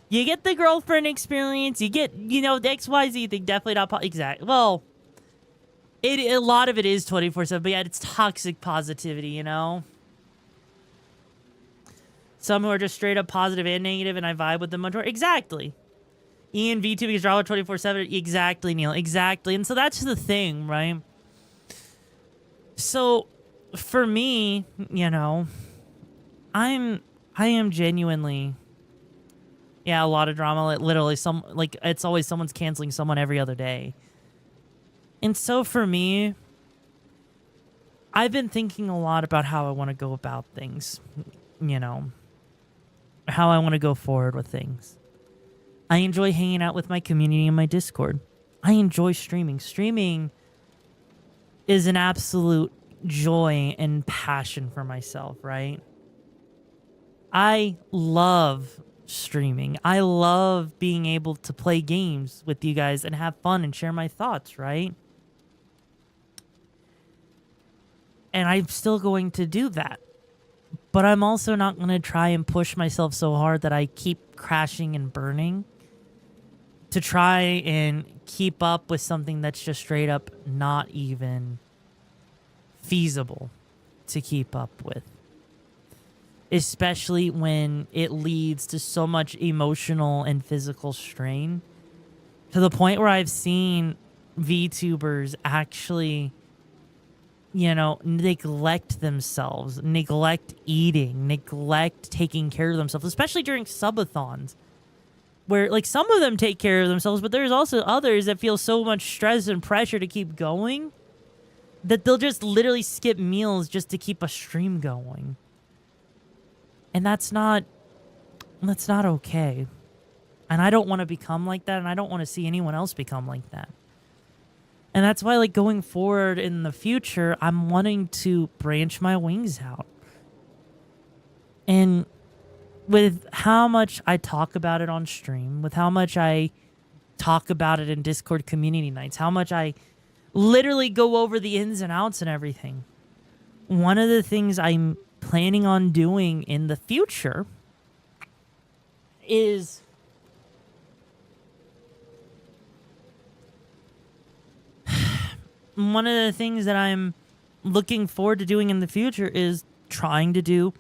You get the girlfriend experience. You get, the XYZ thing. Definitely not exact. Well, a lot of it is 24/7, but yeah, it's toxic positivity, Some who are just straight up positive and negative, and I vibe with them much more. Exactly. Ian VTuber is drama 24/7. Exactly, Neil. Exactly. And so that's the thing, right? So for me, I am genuinely, a lot of drama. Like, literally, it's always someone's canceling someone every other day. And so for me, I've been thinking a lot about how I want to go about things, how I want to go forward with things. I enjoy hanging out with my community in my Discord. I enjoy streaming. Streaming is an absolute joy and passion for myself, right? I love streaming. I love being able to play games with you guys and have fun and share my thoughts, right? And I'm still going to do that. But I'm also not going to try and push myself so hard that I keep crashing and burning to try and keep up with something that's just straight up not even feasible to keep up with. Especially when it leads to so much emotional and physical strain. To the point where I've seen VTubers actually, neglect themselves, neglect eating, neglect taking care of themselves, especially during subathons. Where, like, some of them take care of themselves, but there's also others that feel so much stress and pressure to keep going that they'll just literally skip meals just to keep a stream going. And that's not okay. And I don't want to become like that, and I don't want to see anyone else become like that. And that's why, like, going forward in the future, I'm wanting to branch my wings out. And with how much I talk about it on stream, with how much I talk about it in Discord community nights, how much I literally go over the ins and outs and everything, one of the things I'm planning on doing in the future is one of the things that I'm looking forward to doing in the future is trying to do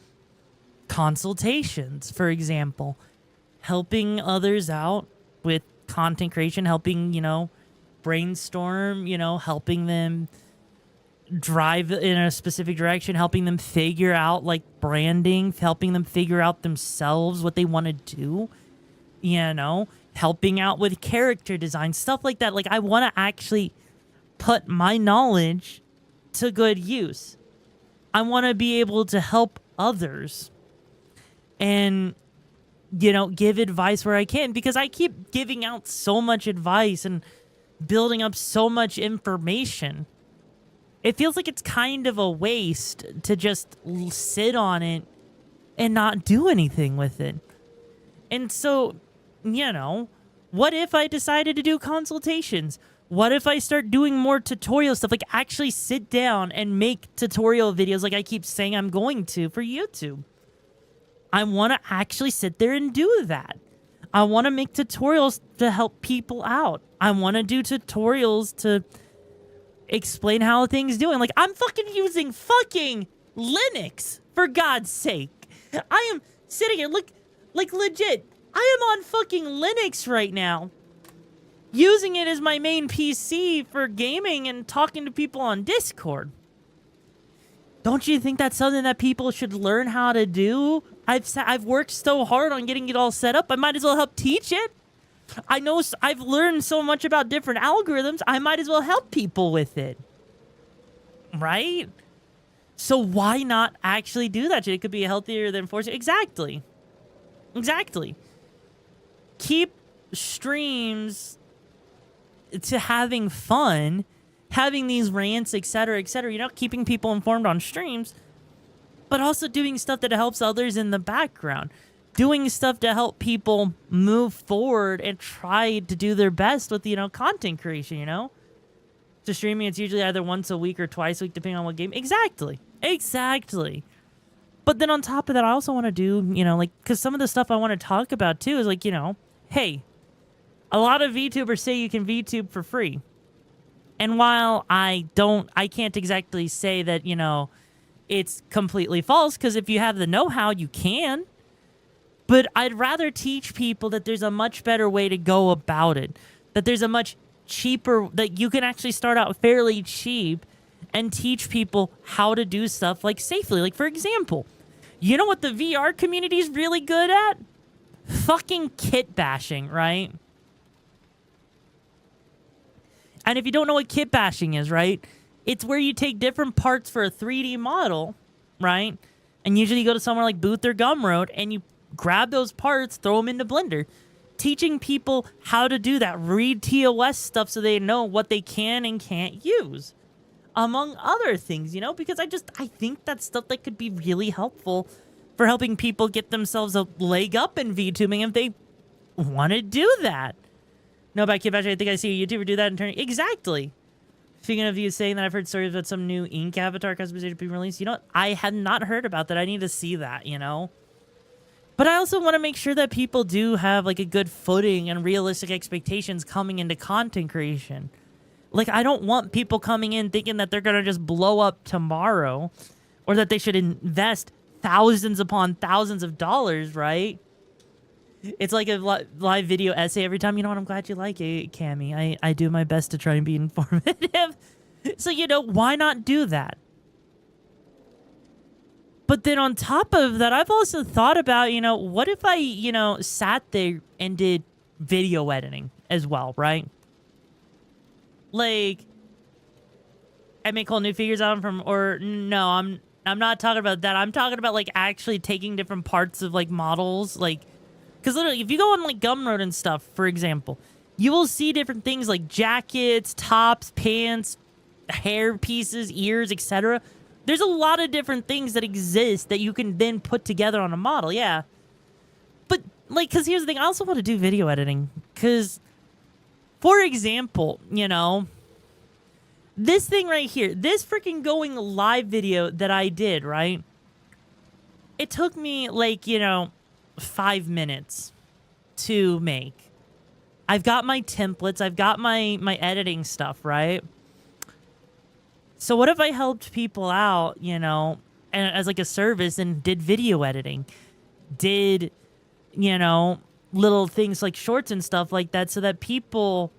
consultations, for example, helping others out with content creation, helping, brainstorm, helping them drive in a specific direction, helping them figure out like branding, helping them figure out themselves what they want to do, helping out with character design, stuff like that. Like, I want to actually put my knowledge to good use. I want to be able to help others and, give advice where I can, because I keep giving out so much advice and building up so much information. It feels like it's kind of a waste to just sit on it and not do anything with it. And so, what if I decided to do consultations? What if I start doing more tutorial stuff? Like, actually sit down and make tutorial videos like I keep saying I'm going to for YouTube. I want to actually sit there and do that. I want to make tutorials to help people out. I want to do tutorials to explain how things doing. Like, I'm fucking using fucking Linux, for God's sake. I am sitting here, look, like, legit, I am on fucking Linux right now, using it as my main PC for gaming and talking to people on Discord. Don't you think that's something that people should learn how to do? I've worked so hard on getting it all set up. I might as well help teach it. I know I've learned so much about different algorithms. I might as well help people with it. Right? So why not actually do that? It could be healthier than forcing. Exactly. Keep streams to having fun, having these rants, etc., keeping people informed on streams, but also doing stuff that helps others in the background, doing stuff to help people move forward and try to do their best with, content creation, To streaming, it's usually either once a week or twice a week, depending on what game. Exactly. But then on top of that, I also want to do, because some of the stuff I want to talk about too is like, hey, a lot of VTubers say you can VTube for free. And while I can't exactly say that, it's completely false, because if you have the know-how, you can. But I'd rather teach people that there's a much better way to go about it. That there's a much cheaper, that you can actually start out fairly cheap and teach people how to do stuff like safely. Like, for example, you know what the VR community is really good at? Fucking kit bashing, right? And if you don't know what kit bashing is, right? It's where you take different parts for a 3D model, right? And usually you go to somewhere like Booth or Gumroad and you grab those parts, throw them into Blender. Teaching people how to do that. Read TOS stuff so they know what they can and can't use. Among other things, because I think that's stuff that could be really helpful for helping people get themselves a leg up in VTubing if they want to do that. No, about kit bashing, I think I see a YouTuber do that in turn. Exactly. Speaking of you saying that, I've heard stories about some new ink avatar customization being released. I had not heard about that. I need to see that, But I also want to make sure that people do have, like, a good footing and realistic expectations coming into content creation. Like, I don't want people coming in thinking that they're going to just blow up tomorrow, or that they should invest thousands upon thousands of dollars, right? It's like a live video essay every time. You know what? I'm glad you like it, Cammy. I do my best to try and be informative. So, why not do that? But then on top of that, I've also thought about, what if I, sat there and did video editing as well, right? Like, I make whole new figures out from, or no, I'm not talking about that. I'm talking about, like, actually taking different parts of, like, models. Like, because literally, if you go on, like, Gumroad and stuff, for example, you will see different things like jackets, tops, pants, hair pieces, ears, etc. There's a lot of different things that exist that you can then put together on a model, yeah. But, like, because here's the thing. I also want to do video editing. Because, for example, you know, this thing right here, this freaking going live video that I did, right? It took me, like, you know, 5 minutes to make. I've got my templates. I've got my editing stuff, right? So what if I helped people out, you know, as like a service and did video editing? Did, you know, little things like shorts and stuff like that so that people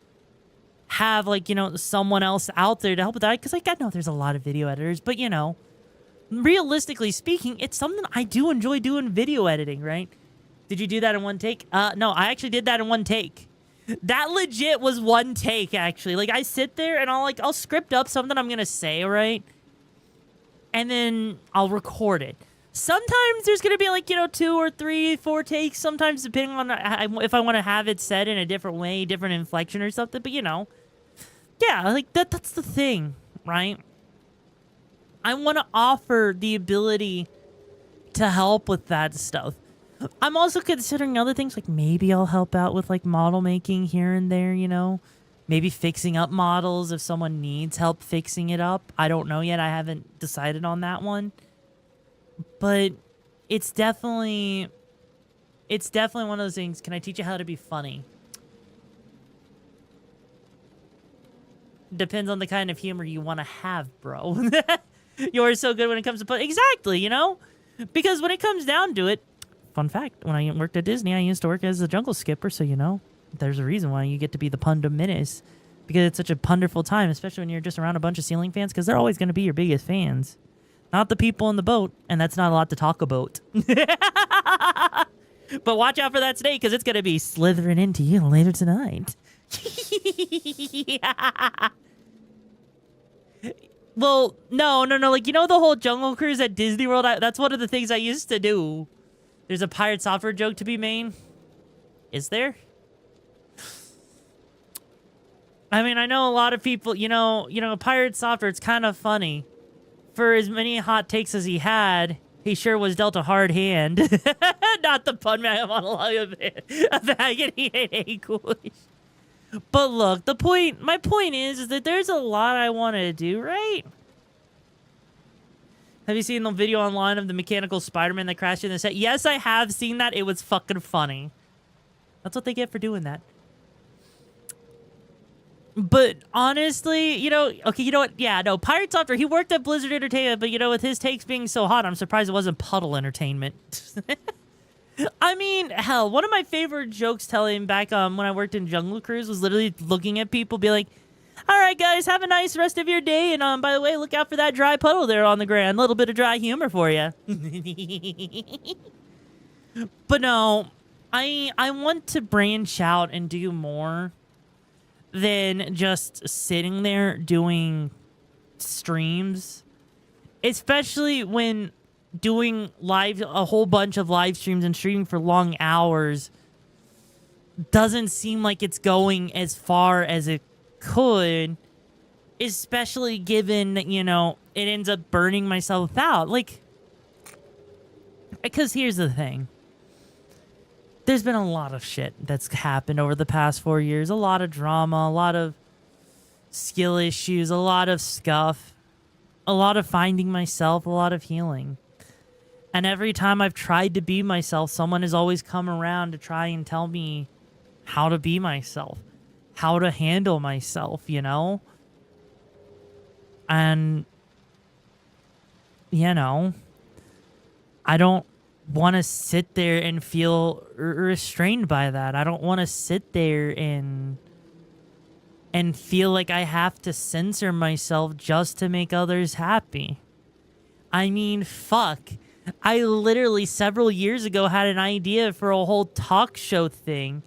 have, like, you know, someone else out there to help with that? Because, like, I know there's a lot of video editors, but, you know, realistically speaking, it's something I do enjoy doing, video editing, right? Did you do that in one take? No, I actually did that in one take. That legit was one take, actually. Like, I sit there and I'll script up something I'm gonna say, right? And then I'll record it. Sometimes there's gonna be, like, you know, 2 or 3, 4 takes. Sometimes depending on if I want to have it said in a different way, different inflection or something. But, you know, yeah, like that's the thing, right? I want to offer the ability to help with that stuff. I'm also considering other things, like maybe I'll help out with, like, model making here and there, you know? Maybe fixing up models if someone needs help fixing it up. I don't know yet. I haven't decided on that one. But it's definitely one of those things. Can I teach you how to be funny? Depends on the kind of humor you want to have, bro. You're so good when it comes to exactly, you know? Because when it comes down to it, fun fact, when I worked at Disney, I used to work as a jungle skipper, so, you know, there's a reason why you get to be the Punda Menace. Because it's such a punderful time, especially when you're just around a bunch of ceiling fans, because they're always going to be your biggest fans. Not the people in the boat, and that's not a lot to talk about. But watch out for that snake, because it's going to be slithering into you later tonight. Yeah. Well, no. Like, you know the whole jungle cruise at Disney World? That's one of the things I used to do. There's a pirate software joke to be made. Is there? I mean, I know a lot of people, you know, pirate software, it's kind of funny. For as many hot takes as he had, he sure was dealt a hard hand. Not the pun man monologue of agony and anguish. But look, my point is that there's a lot I want to do, right? Have you seen the video online of the mechanical Spider-Man that crashed in the set? Yes, I have seen that. It was fucking funny. That's what they get for doing that. But honestly, you know, okay, you know what? Yeah, no, Pirate Software, he worked at Blizzard Entertainment, but, you know, with his takes being so hot, I'm surprised it wasn't Puddle Entertainment. I mean, hell, one of my favorite jokes telling back when I worked in Jungle Cruise was literally looking at people, be like, all right, guys, have a nice rest of your day. And by the way, look out for that dry puddle there on the ground. A little bit of dry humor for you. But no, I want to branch out and do more than just sitting there doing streams. Especially when doing a whole bunch of live streams and streaming for long hours doesn't seem like it's going as far as it could, especially given, you know, it ends up burning myself out. Like, because here's the thing. There's been a lot of shit that's happened over the past 4 years. A lot of drama, a lot of skill issues, a lot of scuff, a lot of finding myself, a lot of healing. And every time I've tried to be myself, someone has always come around to try and tell me how to be myself, how to handle myself, you know? And, you know, I don't want to sit there and feel restrained by that. I don't want to sit there and feel like I have to censor myself just to make others happy. I mean, fuck. I literally several years ago had an idea for a whole talk show thing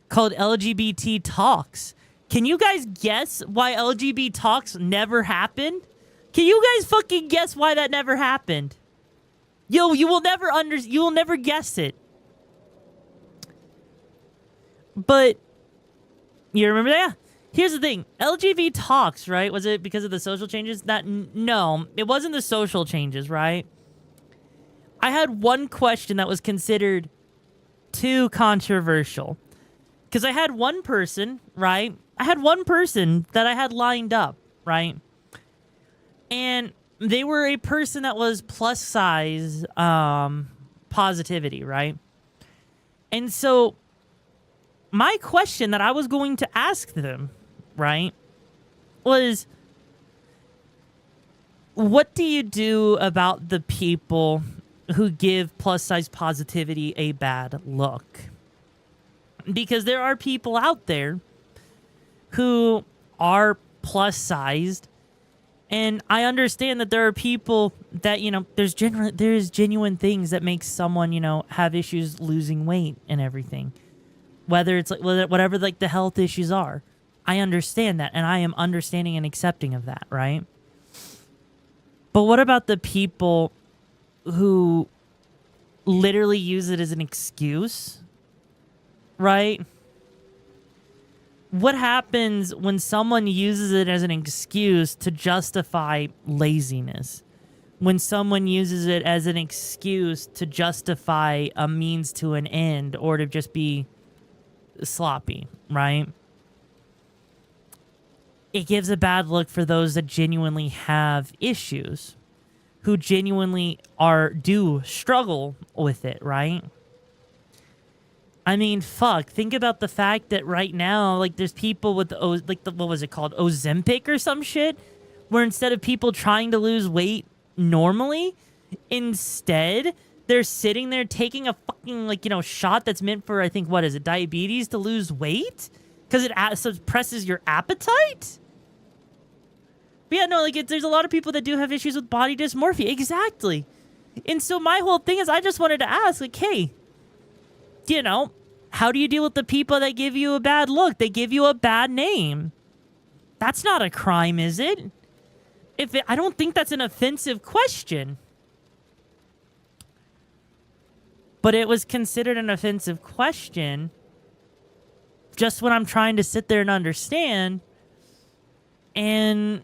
called LGBT Talks. Can you guys guess why LGBT Talks never happened? Can you guys fucking guess why that never happened? Yo, you will never guess it. But you remember that? Yeah. Here's the thing. LGV talks, right? Was it because of the social changes? No, it wasn't the social changes, right? I had one question that was considered too controversial. Because I had one person, right? I had one person that I had lined up, right? And they were a person that was plus size positivity, right? And so my question that I was going to ask them, right, was, what do you do about the people who give plus size positivity a bad look? Because there are people out there who are plus sized, and I understand that there are people that, you know, there's genuine things that make someone, you know, have issues losing weight and everything. Whether it's like whatever like the health issues are. I understand that, and I am understanding and accepting of that, right? But what about the people who literally use it as an excuse, right? What happens when someone uses it as an excuse to justify laziness? When someone uses it as an excuse to justify a means to an end, or to just be sloppy, right? It gives a bad look for those that genuinely have issues, who genuinely do struggle with it, right? I mean, fuck. Think about the fact that right now, like, there's people with what was it called, Ozempic or some shit, where instead of people trying to lose weight normally, instead they're sitting there taking a fucking, like, you know, shot that's meant for, I think, what is it, diabetes, to lose weight? Because it suppresses your appetite? But yeah, no, like, there's a lot of people that do have issues with body dysmorphia. Exactly. And so my whole thing is, I just wanted to ask, like, hey, you know, how do you deal with the people that give you a bad look? They give you a bad name. That's not a crime, is it? I don't think that's an offensive question. But it was considered an offensive question just when I'm trying to sit there and understand, and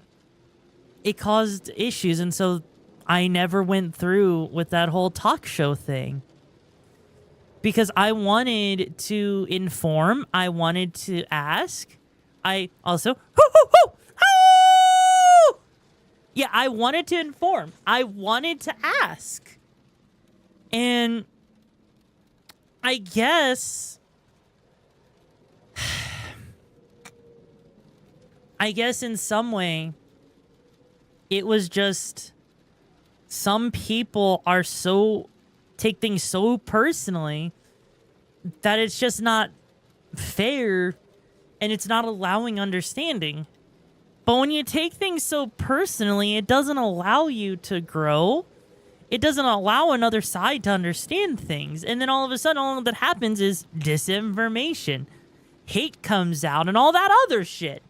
it caused issues. And so I never went through with that whole talk show thing, because I wanted to inform, I wanted to ask, I also yeah, I wanted to inform, I wanted to ask. And I guess in some way it was just some people take things so personally that it's just not fair, and it's not allowing understanding. But when you take things so personally, it doesn't allow you to grow. It doesn't allow another side to understand things. And then all of a sudden, all that happens is disinformation. Hate comes out and all that other shit.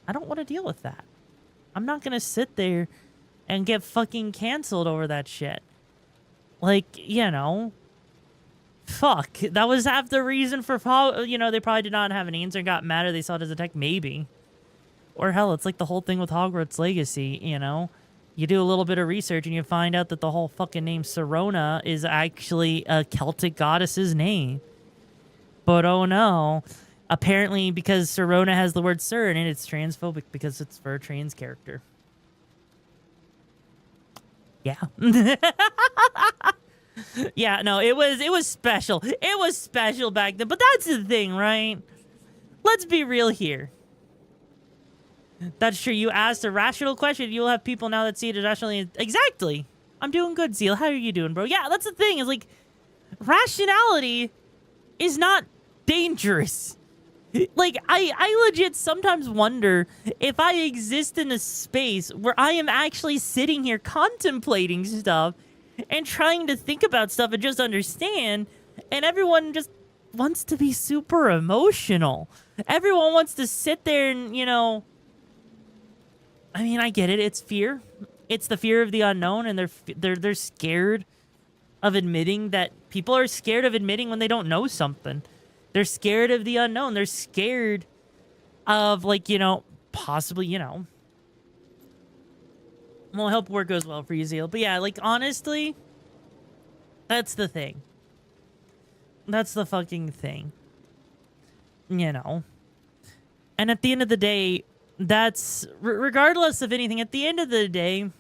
I don't want to deal with that. I'm not going to sit there and get fucking canceled over that shit. Like, you know, fuck. That was half the reason for, you know, they probably did not have an answer and got mad, or they saw it as a tech, maybe. Or hell, it's like the whole thing with Hogwarts Legacy, you know? You do a little bit of research and you find out that the whole fucking name Serona is actually a Celtic goddess's name. But oh no. Apparently, because Serona has the word sir in it, it's transphobic because it's for a trans character. Yeah. Yeah, no, it was special. It was special back then. But that's the thing, right? Let's be real here. That's true. You asked a rational question. You'll have people now that see it as rationally. Exactly. I'm doing good, Zeal. How are you doing, bro? Yeah, that's the thing. Is like, rationality is not dangerous. Like, I legit sometimes wonder if I exist in a space where I am actually sitting here contemplating stuff and trying to think about stuff and just understand, and everyone just wants to be super emotional. Everyone wants to sit there and, you know, I mean, I get it. It's fear. It's the fear of the unknown, and they're scared of admitting that people are scared of admitting when they don't know something. They're scared of the unknown. They're scared of, like, you know, possibly, you know. Well, I hope work goes well for you, Zeal. But yeah, like, honestly, that's the thing. That's the fucking thing. You know. And at the end of the day, that's, regardless of anything, at the end of the day,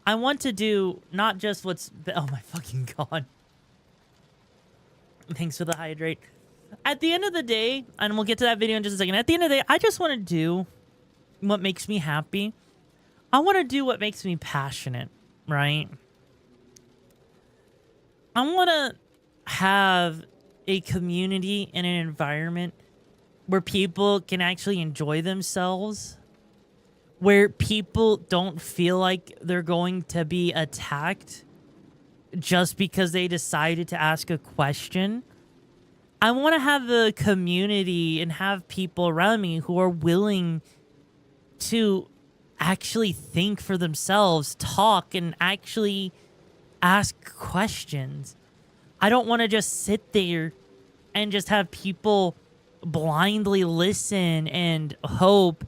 I want to do not just what's, oh my fucking god. Thanks for the hydrate. At the end of the day, and we'll get to that video in just a second. At the end of the day, I just want to do what makes me happy. I want to do what makes me passionate, right? I want to have a community and an environment where people can actually enjoy themselves, where people don't feel like they're going to be attacked just because they decided to ask a question. I want to have a community and have people around me who are willing to actually think for themselves, talk, and actually ask questions. I don't want to just sit there and just have people blindly listen and hope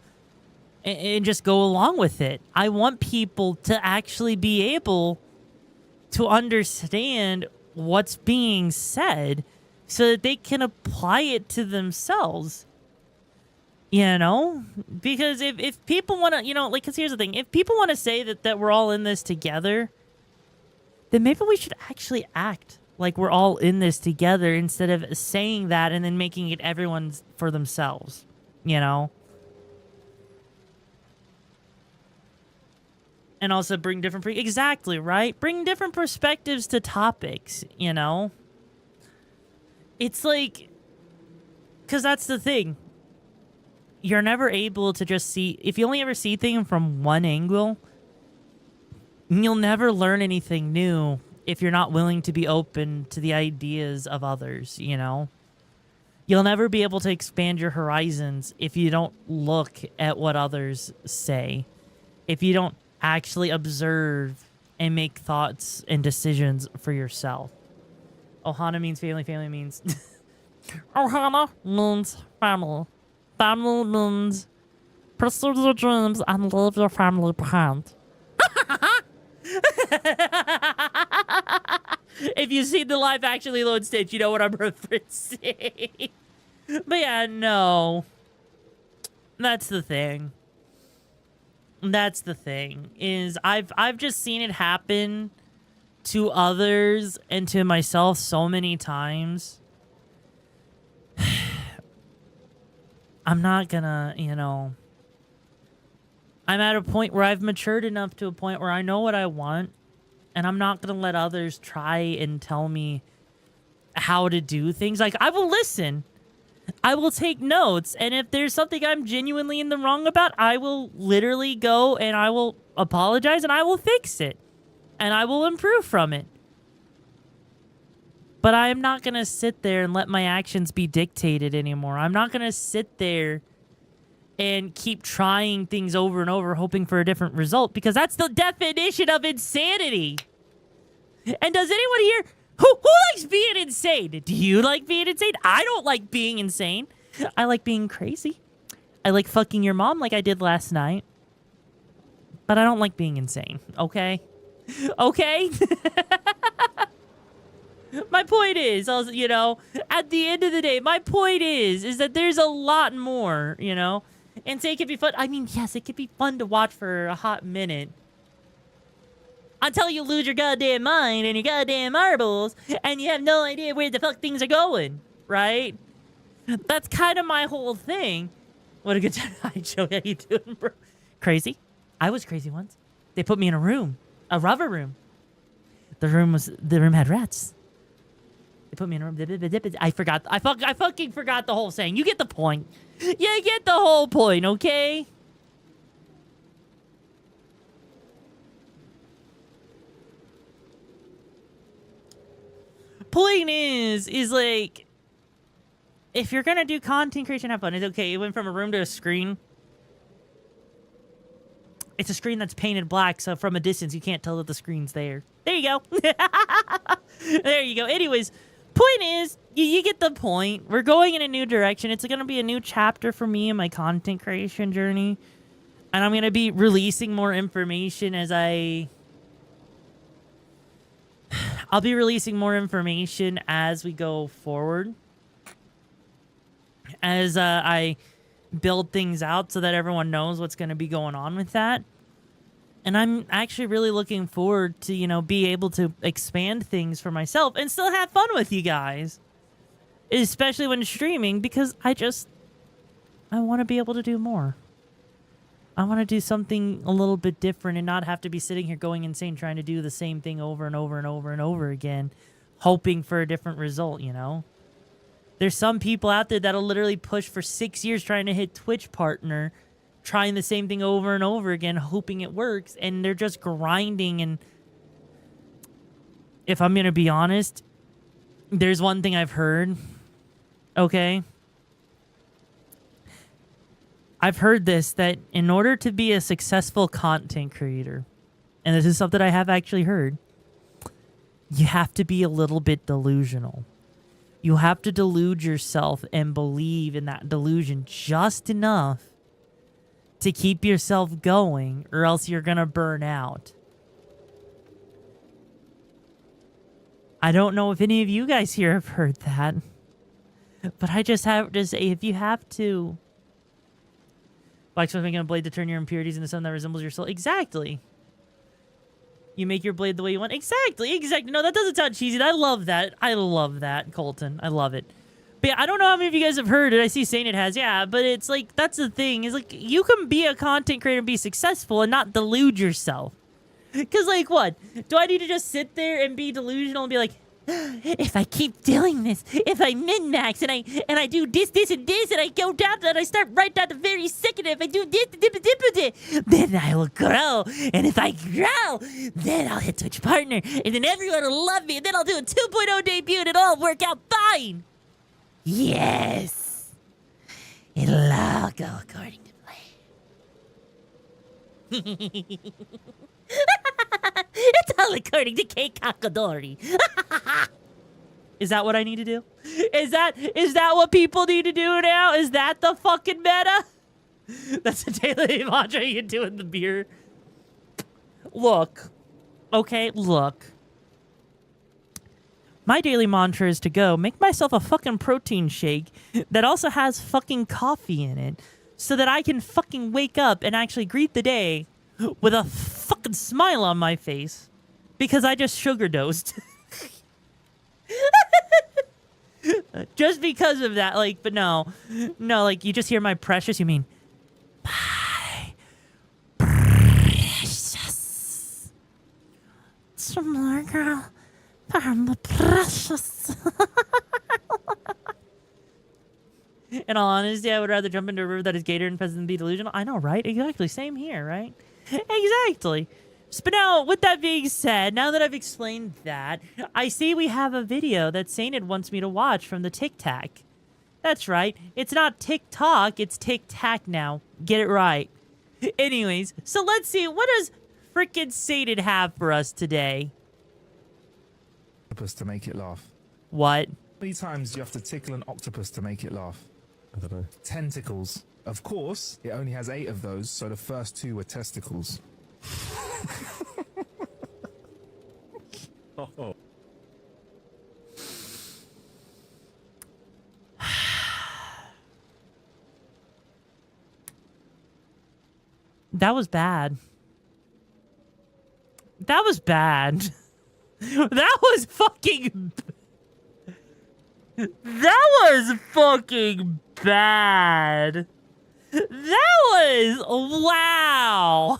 and just go along with it. I want people to actually be able to understand what's being said so that they can apply it to themselves. You know? Because if people want to, you know, like, because here's the thing. If people want to say that we're all in this together, then maybe we should actually act like we're all in this together instead of saying that and then making it everyone's for themselves. You know? And also bring different... exactly, right? Bring different perspectives to topics, you know? It's like... because that's the thing. You're never able to just see... if you only ever see things from one angle, you'll never learn anything new if you're not willing to be open to the ideas of others, you know? You'll never be able to expand your horizons if you don't look at what others say. If you don't actually observe and make thoughts and decisions for yourself. Ohana means family. Family means... Ohana means family. Family means pursue your dreams and leave your family behind. If you see the live actually load stage, you know what I'm referencing. But yeah, no. That's the thing. That's the thing. Is I've just seen it happen to others and to myself so many times. I'm not gonna, you know... I'm at a point where I've matured enough to a point where I know what I want, and I'm not gonna let others try and tell me how to do things. Like, I will listen. I will take notes, and if there's something I'm genuinely in the wrong about, I will literally go and I will apologize and I will fix it. And I will improve from it. But I am not gonna sit there and let my actions be dictated anymore. I'm not gonna sit there and keep trying things over and over, hoping for a different result, because that's the definition of insanity. And does anyone here... who likes being insane? Do you like being insane? I don't like being insane. I like being crazy. I like fucking your mom like I did last night. But I don't like being insane, okay? Okay? My point is, you know, at the end of the day, my point is that there's a lot more, you know? And say it could be fun. I mean, yes, it could be fun to watch for a hot minute. Until you lose your goddamn mind and your goddamn marbles, and you have no idea where the fuck things are going, right? That's kind of my whole thing. What a good time. Hi, Joey. How you doing, bro? Crazy? I was crazy once. They put me in a room. A rubber room. The room had rats. They put me in a room. I forgot. I fucking forgot the whole saying. You get the point. You get the whole point, okay? Point is like, if you're gonna do content creation, have fun. It's okay. It went from a room to a screen. It's a screen that's painted black, so from a distance you can't tell that the screen's there. There you go. There you go. Anyways, point is, you get the point. We're going in a new direction. It's going to be a new chapter for me in my content creation journey. And I'm going to be releasing more information as I'll be releasing more information as we go forward. As I build things out so that everyone knows what's going to be going on with that. And I'm actually really looking forward to, you know, be able to expand things for myself and still have fun with you guys. Especially when streaming, because I want to be able to do more. I want to do something a little bit different and not have to be sitting here going insane trying to do the same thing over and over and over and over again, hoping for a different result, you know? There's some people out there that'll literally push for 6 years trying to hit Twitch partner, trying the same thing over and over again, hoping it works, and they're just grinding. And if I'm going to be honest, there's one thing I've heard, okay? I've heard this, that in order to be a successful content creator, and this is something I have actually heard, you have to be a little bit delusional. You have to delude yourself and believe in that delusion just enough to keep yourself going, or else you're going to burn out. I don't know if any of you guys here have heard that, but I just have to say, if you have to... Blacksmith making a blade to turn your impurities into something that resembles your soul. Exactly. You make your blade the way you want. Exactly. No, that doesn't sound cheesy. I love that. I love that, Colton. I love it. But yeah, I don't know how many of you guys have heard it. I see Saint it has. Yeah, but it's like, that's the thing. Is like, you can be a content creator and be successful and not delude yourself. Because like, what? Do I need to just sit there and be delusional and be like, if I keep doing this, if I min-max and I do this, and this, and I go down and I start right down the very second, if I do this, then I will grow. And if I grow, then I'll hit Twitch partner. And then everyone will love me. And then I'll do a 2.0 debut and it'll all work out fine. Yes. It'll all go according to plan. It's all according to Kei Kakadori. Is that what I need to do? Is that what people need to do now? Is that the fucking meta? That's the daily mantra you do in the beer. Look. Okay, look. My daily mantra is to go make myself a fucking protein shake that also has fucking coffee in it so that I can fucking wake up and actually greet the day with a fucking smile on my face because I just sugar dosed. Just because of that, like, but no, like, you just hear my precious, you mean, my precious. Some girl, I'm precious. In all honesty, I would rather jump into a river that is gator infested than be delusional. I know, right? Exactly. Same here, right? Exactly. But now, with that being said, now that I've explained that, I see we have a video that Sainted wants me to watch from the Tic Tac. That's right. It's not TikTok, it's Tic Tac now. Get it right. Anyways, so let's see. What does frickin' Sainted have for us today? Octopus to make it laugh. What? How many times do you have to tickle an octopus to make it laugh? I don't know. Tentacles. Of course, it only has 8 of those, so the first 2 were testicles. Oh. That was bad. That was bad. That was fucking... That was fucking bad. That was... Wow.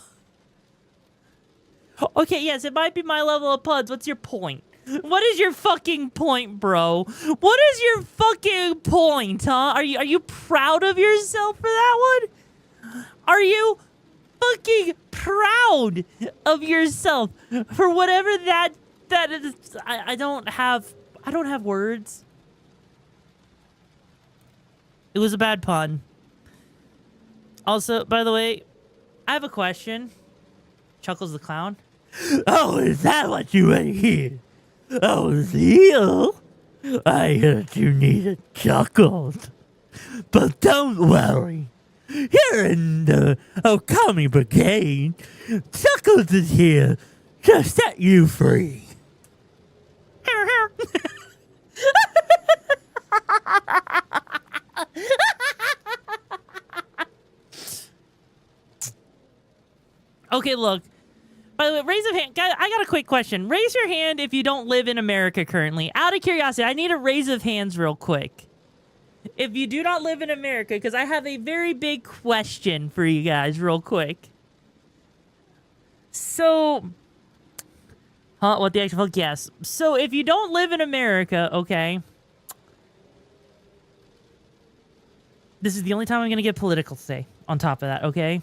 Okay, yes, it might be my level of puns. What's your point? What is your fucking point, bro? What is your fucking point, huh? Are you proud of yourself for that one? Are you fucking proud of yourself for whatever that is? I don't have words. It was a bad pun. Also, by the way, I have a question. Chuckles the clown. Oh, is that what you want to hear? Oh, Leo, I heard you needed Chuckles. But don't worry. Here in the Okami Brigade, Chuckles is here to set you free. Okay, look. By the way, raise of hand. I got a quick question. Raise your hand if you don't live in America currently. Out of curiosity, I need a raise of hands real quick. If you do not live in America, because I have a very big question for you guys real quick. So, what the actual fuck? Yes. So, if you don't live in America, okay. This is the only time I'm going to get political today, on top of that, okay?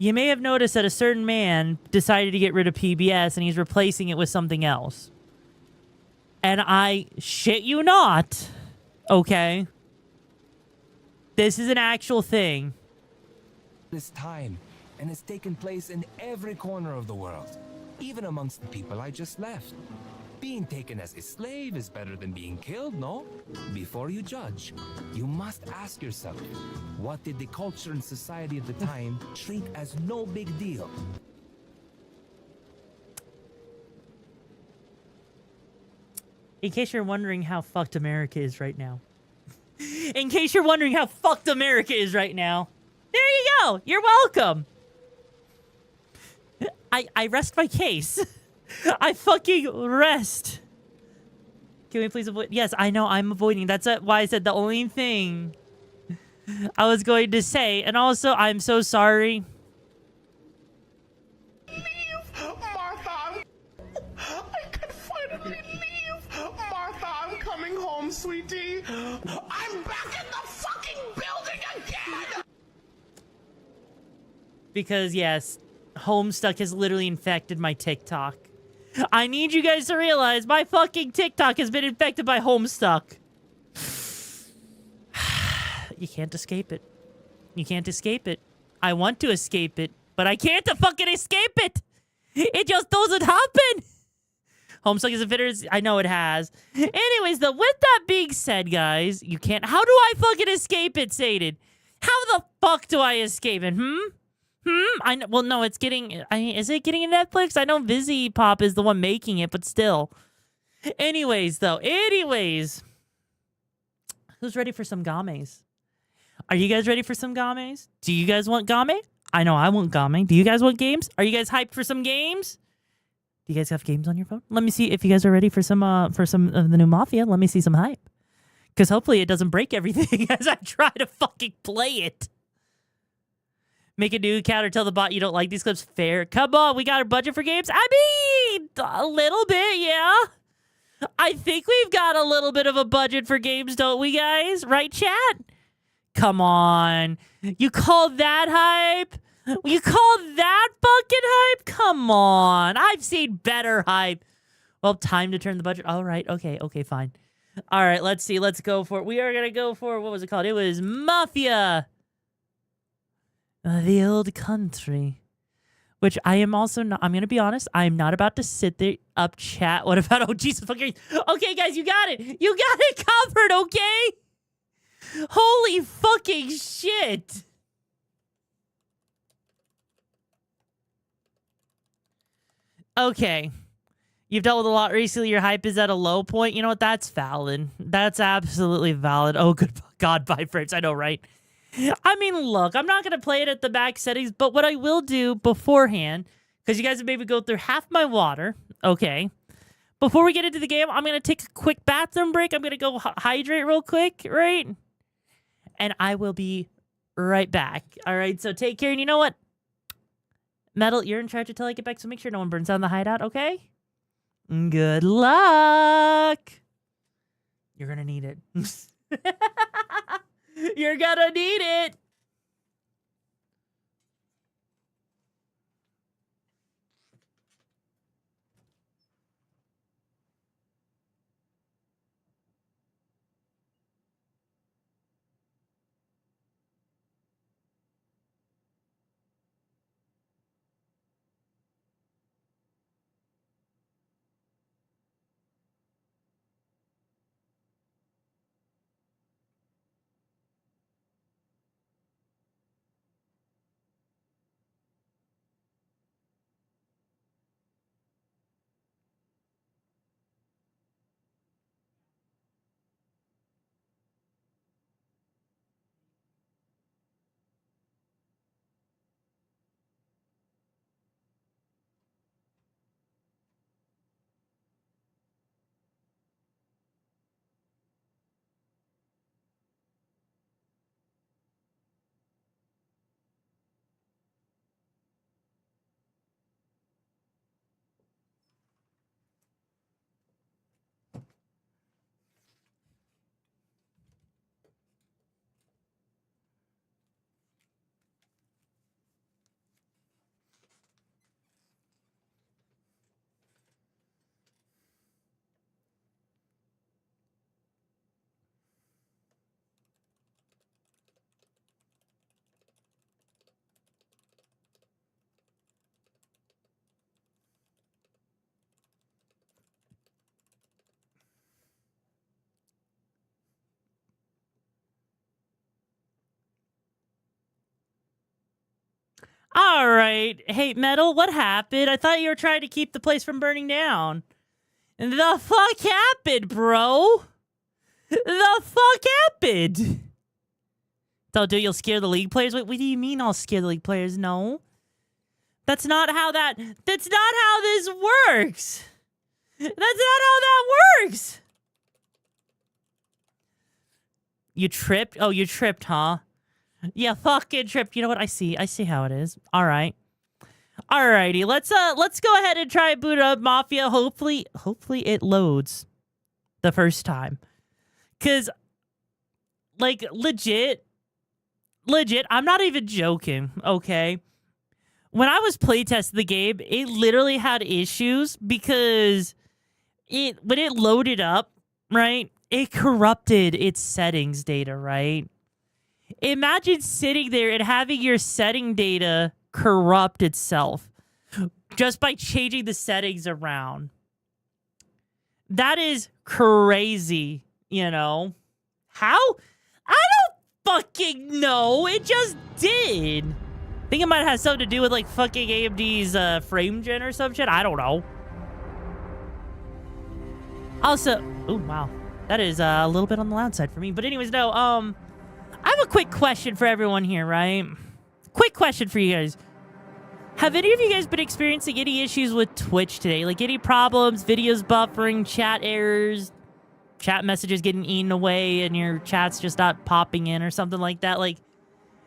You may have noticed that a certain man decided to get rid of PBS and he's replacing it with something else. And I shit you not, okay? This is an actual thing. This time, and it's taken place in every corner of the world, even amongst the people I just left. Being taken as a slave is better than being killed, no? Before you judge, you must ask yourself, what did the culture and society at the time treat as no big deal? In case you're wondering how fucked America is right now. In case you're wondering how fucked America is right now. There you go. You're welcome. I rest my case. I fucking rest. Can we please avoid? Yes, I know I'm avoiding. That's why I said the only thing I was going to say. And also, I'm so sorry. Martha, I can finally leave. Martha, I'm coming home, sweetie. I'm back in the fucking building again. Because, yes, Homestuck has literally infected my TikTok. I need you guys to realize my fucking TikTok has been infected by Homestuck. You can't escape it. You can't escape it. I want to escape it, but I can't fucking escape it. It just doesn't happen. Homestuck is a fitter. I know it has. Anyways, though, with that being said, guys, you can't. How do I fucking escape it, Saded? How the fuck do I escape it? I know. Well, no, it's getting. Is it getting a Netflix? I know Vizzy Pop is the one making it, but still. Anyways, though. Anyways, who's ready for some games? Are you guys ready for some games? Do you guys want game? I know I want game. Do you guys want games? Are you guys hyped for some games? Do you guys have games on your phone? Let me see if you guys are ready for some of the new Mafia. Let me see some hype. Because hopefully it doesn't break everything as I try to fucking play it. Make a new account or tell the bot you don't like these clips. Fair. Come on, we got a budget for games? I mean, a little bit, yeah. I think we've got a little bit of a budget for games, don't we, guys? Right, chat? Come on. You call that hype? You call that fucking hype? Come on. I've seen better hype. Well, time to turn the budget. All right. Okay, fine. All right, let's see. Let's go for it. We are going to go for, what was it called? It was Mafia. The old country. Which I am also not, I'm going to be honest, I'm not about to sit there up chat. What about, oh, Jesus fucking, okay, guys, you got it. You got it covered, okay? Holy fucking shit. Okay. You've dealt with a lot recently. Your hype is at a low point. You know what? That's valid. That's absolutely valid. Oh, good God, bye, friends. I know, right? I mean, look, I'm not going to play it at the back settings, but what I will do beforehand, because you guys have maybe go through half my water, okay? Before we get into the game, I'm going to take a quick bathroom break. I'm going to go hydrate real quick, right? And I will be right back. All right, so take care. And you know what? Metal, you're in charge until I get back, so make sure no one burns down the hideout, okay? Good luck. You're going to need it. You're gonna need it. All right. Hey, Metal, what happened? I thought you were trying to keep the place from burning down. The fuck happened, bro? The fuck happened? Don't do it, you'll scare the League players? What do you mean I'll scare the League players? No. That's not how that... That's not how this works. That's not how that works. You tripped? Oh, you tripped, huh? Yeah, fucking tripped. You know what? I see how it is. All right. Alrighty, let's go ahead and try and boot up Mafia. Hopefully it loads the first time. Cause like legit, I'm not even joking, okay? When I was playtesting the game, it literally had issues because when it loaded up, right? It corrupted its settings data, right? Imagine sitting there and having your setting data corrupt itself just by changing the settings around. That is crazy, you know? How? I don't fucking know. It just did. I think it might have something to do with like fucking AMD's frame gen or some shit. I don't know. Also, oh wow. That is a little bit on the loud side for me. But anyways, no, I have a quick question for everyone here, right? Quick question for you guys. Have any of you guys been experiencing any issues with Twitch today? Like any problems, videos buffering, chat errors, chat messages getting eaten away and your chat's just not popping in or something like that? Like,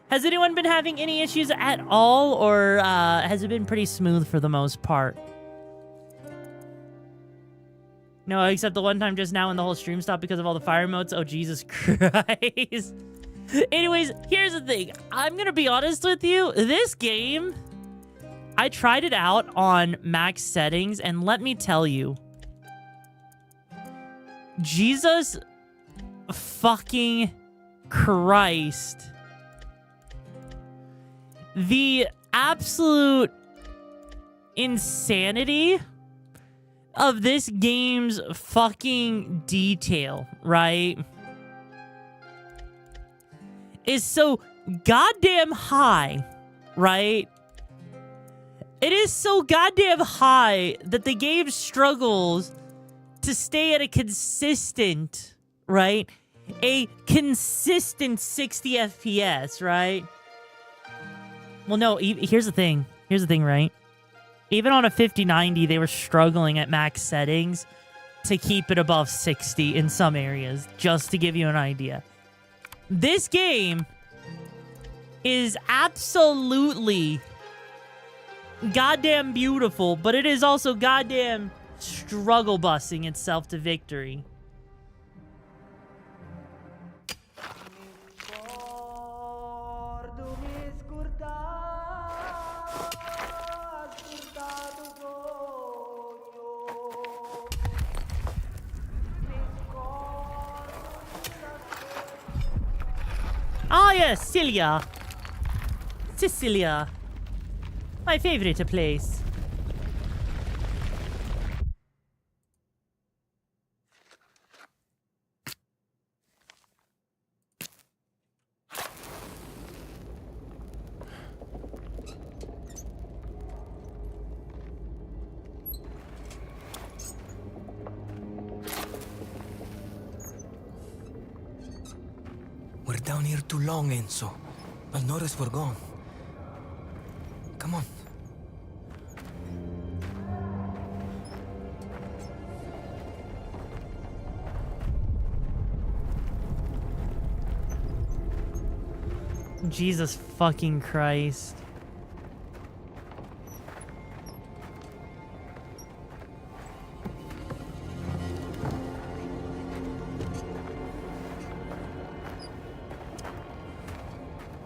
has anyone been having any issues at all, or has it been pretty smooth for the most part? No, except the one time just now when the whole stream stopped because of all the fire emotes. Oh, Jesus Christ. Anyways, here's the thing. I'm going to be honest with you. This game, I tried it out on max settings, and let me tell you, Jesus fucking Christ. The absolute insanity of this game's fucking detail, right, is so goddamn high, right? It is so goddamn high that the game struggles to stay at a consistent, right? A consistent 60 FPS, right? Well, no, here's the thing. Here's the thing, right? Even on a 5090, they were struggling at max settings to keep it above 60 in some areas, just to give you an idea. This game is absolutely goddamn beautiful, but it is also goddamn struggle busing itself to victory. Ah, yes, Sicilia. My favorite place. We're down here too long, Enzo. I'll notice we're gone. Come on. Jesus fucking Christ.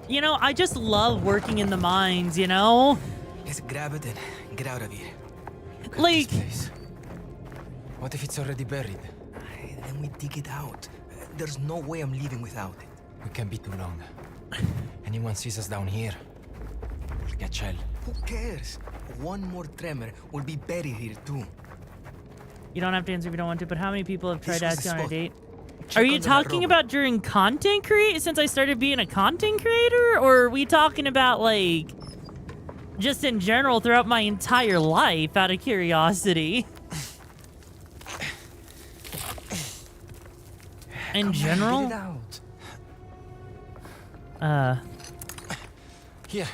You know, I just love working in the mines, you know? Let's grab it and get out of here. Look at Like- this place. What if it's already buried? Then we dig it out. There's no way I'm leaving without it. We can't be too long. Anyone sees us down here, we'll get shell. Who cares? One more tremor will be buried here too. You don't have to answer if you don't want to, but how many people have tried This was the asking on a spot. date? Check Are you under that talking rubble. about during content create since I started being a content creator? Or are we talking about like Just in general, throughout my entire life, out of curiosity. In general? Here.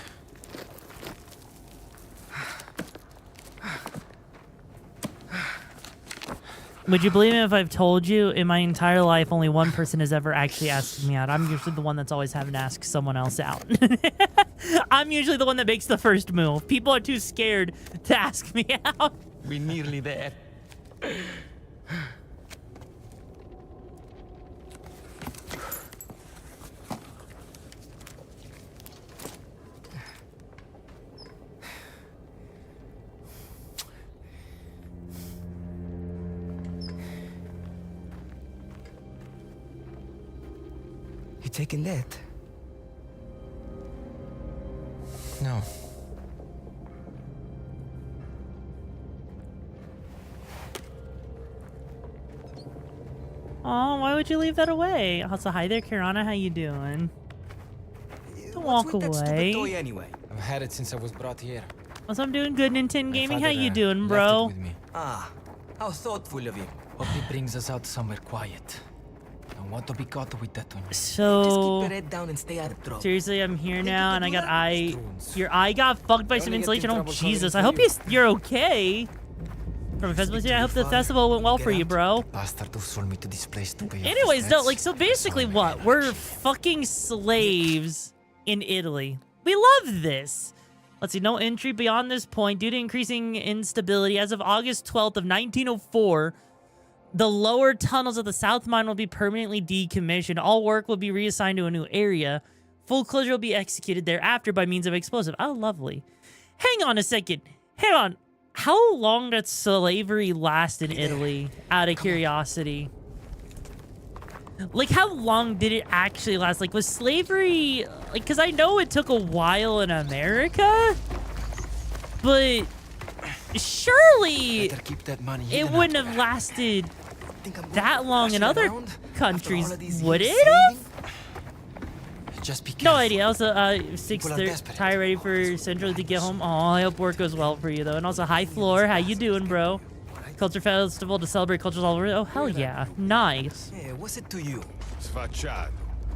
Would you believe me if I've told you in my entire life only one person has ever actually asked me out? I'm usually the one that's always having to ask someone else out. I'm usually the one that makes the first move. People are too scared to ask me out. We're nearly there. You taking that? No. Oh, why would you leave that away? Also, hi there, Kirana. How you doing? Don't walk away. Toy anyway? I've had it since I was brought here. Also, I'm doing good, Nintendo My Gaming. How father, you doing, left bro? it with me. Ah, how thoughtful of you. Hope he brings us out somewhere quiet. Don't want to be caught with that on you. So, Just keep your head down and stay out of trouble. seriously, I'm here now, and I got eye. your eye got fucked by some insulation. Oh, Jesus. I hope you're okay. From a festival, I hope the festival went well for you, bro. Bastard who sold me to this place to pay off Anyways, his though, debts. like, so basically what? We're fucking slaves in Italy. We love this. Let's see, no entry beyond this point due to increasing instability. As of August 12th of 1904, the lower tunnels of the South Mine will be permanently decommissioned. All work will be reassigned to a new area. Full closure will be executed thereafter by means of explosive. Oh, lovely. Hang on a second. Hang on. How long did slavery last in Italy, out of curiosity? Like, how long did it actually last? Like, was slavery... Like, because I know it took a while in America, but surely Better keep that money it hidden wouldn't out have there. lasted Think I'm that long in rushing other around after countries. all of these Would years it have? saving? Just be No careful. idea. Also, People are 6:30, desperate. tire ready for Central to get home. Oh, I hope work goes well for you, though. And also, hi, Floor. How you doing, bro? Culture Festival to celebrate cultures all over. Oh, hell yeah. Nice. Hey, what's it to you? Sfacciato.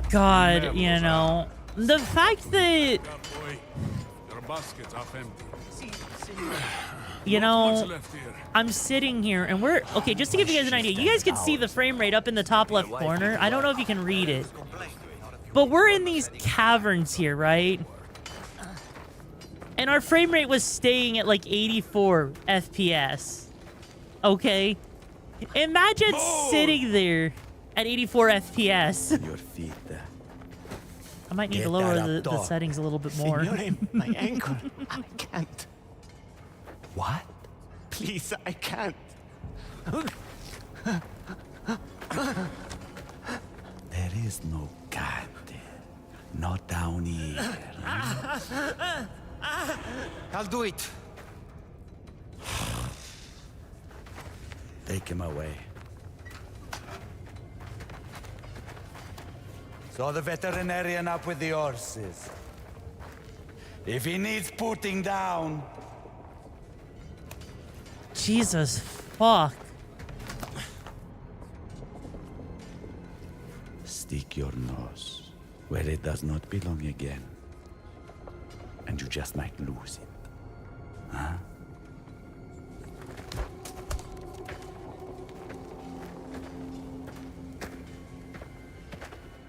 God, you know, the fact that, Boy, your basket's half empty. you What's know, left here? I'm sitting here and we're, okay, just to give you guys an idea, you guys can see the frame rate up in the top left corner. I don't know if you can read it, but we're in these caverns here, right? And our frame rate was staying at like 84 FPS. Okay? Imagine sitting there at 84 FPS. Your feet. I might need to Get lower that up, the dog. settings a little bit more. Signore, my ankle. I can't. What? Please, I can't. There is no cat. Not down here. I'll do it. Take him away. So the veterinarian up with the horses. If he needs putting down, Jesus fuck. stick your nose where it does not belong again. And you just might lose it. Huh?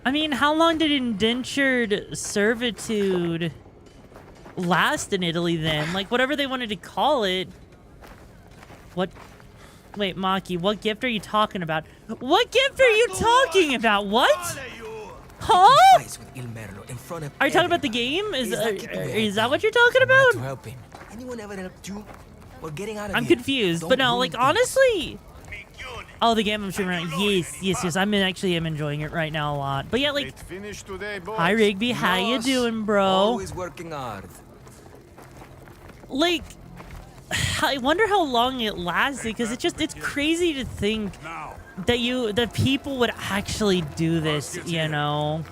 I mean, how long did indentured servitude last in Italy then? Like, whatever they wanted to call it. What? Wait, Maki, what gift are you talking about? What gift are you talking about? What? Huh? Are you talking about the game? Is that what you're talking about? Anyone ever helped you? We're getting out of I'm here. confused, Don't but no, ruin like, things. honestly... Oh, the game I'm streaming right now. Yes. I'm enjoying it right now a lot. But yeah, like, It finished today, boys. hi, Rigby. How you Boss, doing, bro? Always working hard. Like, I wonder how long it lasted, because it's crazy to think Now, that people would actually do this, you know?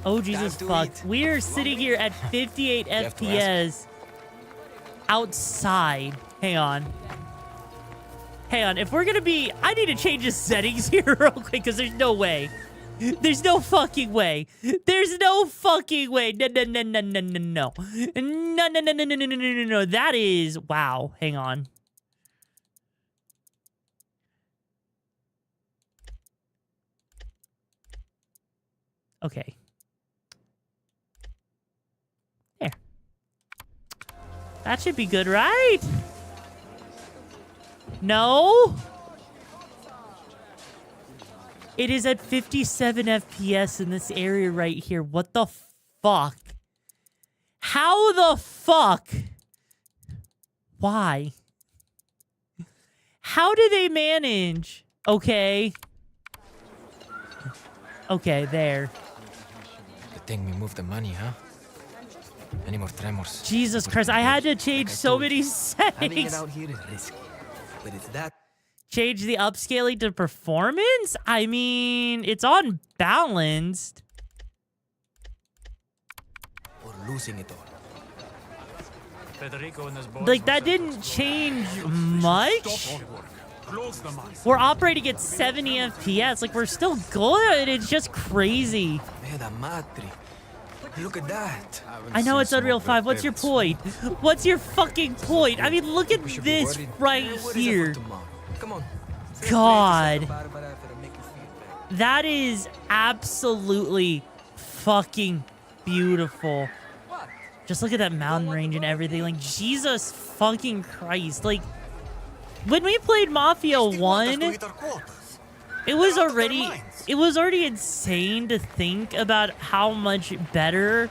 Oh, Jesus fuck. We are sitting here at 58 FPS outside. Hang on. Hang on. If we're going to be... I need to change the settings here real quick because there's no way. There's no fucking way. There's no fucking way. No, no, no, no, no, no, no. No, no, no, no, no, no, no, no, no. That is... Wow. Hang on. Okay. There. That should be good, right? No? It is at 57 FPS in this area right here. What the fuck? How the fuck? Why? How do they manage? Okay. Okay, there. Good thing we moved the money, huh? Any more tremors? Jesus Christ, I had to change so many Having it settings. out here is risky, but it's that Change the upscaling to performance? I mean, it's on balanced. or losing it all. Like, that didn't change much. We're operating at 70 FPS. Like, we're still good. It's just crazy. Meda madre. Look at that. I know it's Unreal 5. What's your point? What's your fucking point? I mean, look at We should be this worried. right What is it for here. tomorrow? Come on. God. That is absolutely fucking beautiful. Just look at that mountain range and everything. Like, Jesus fucking Christ. Like, when we played Mafia 1, it was already insane to think about how much better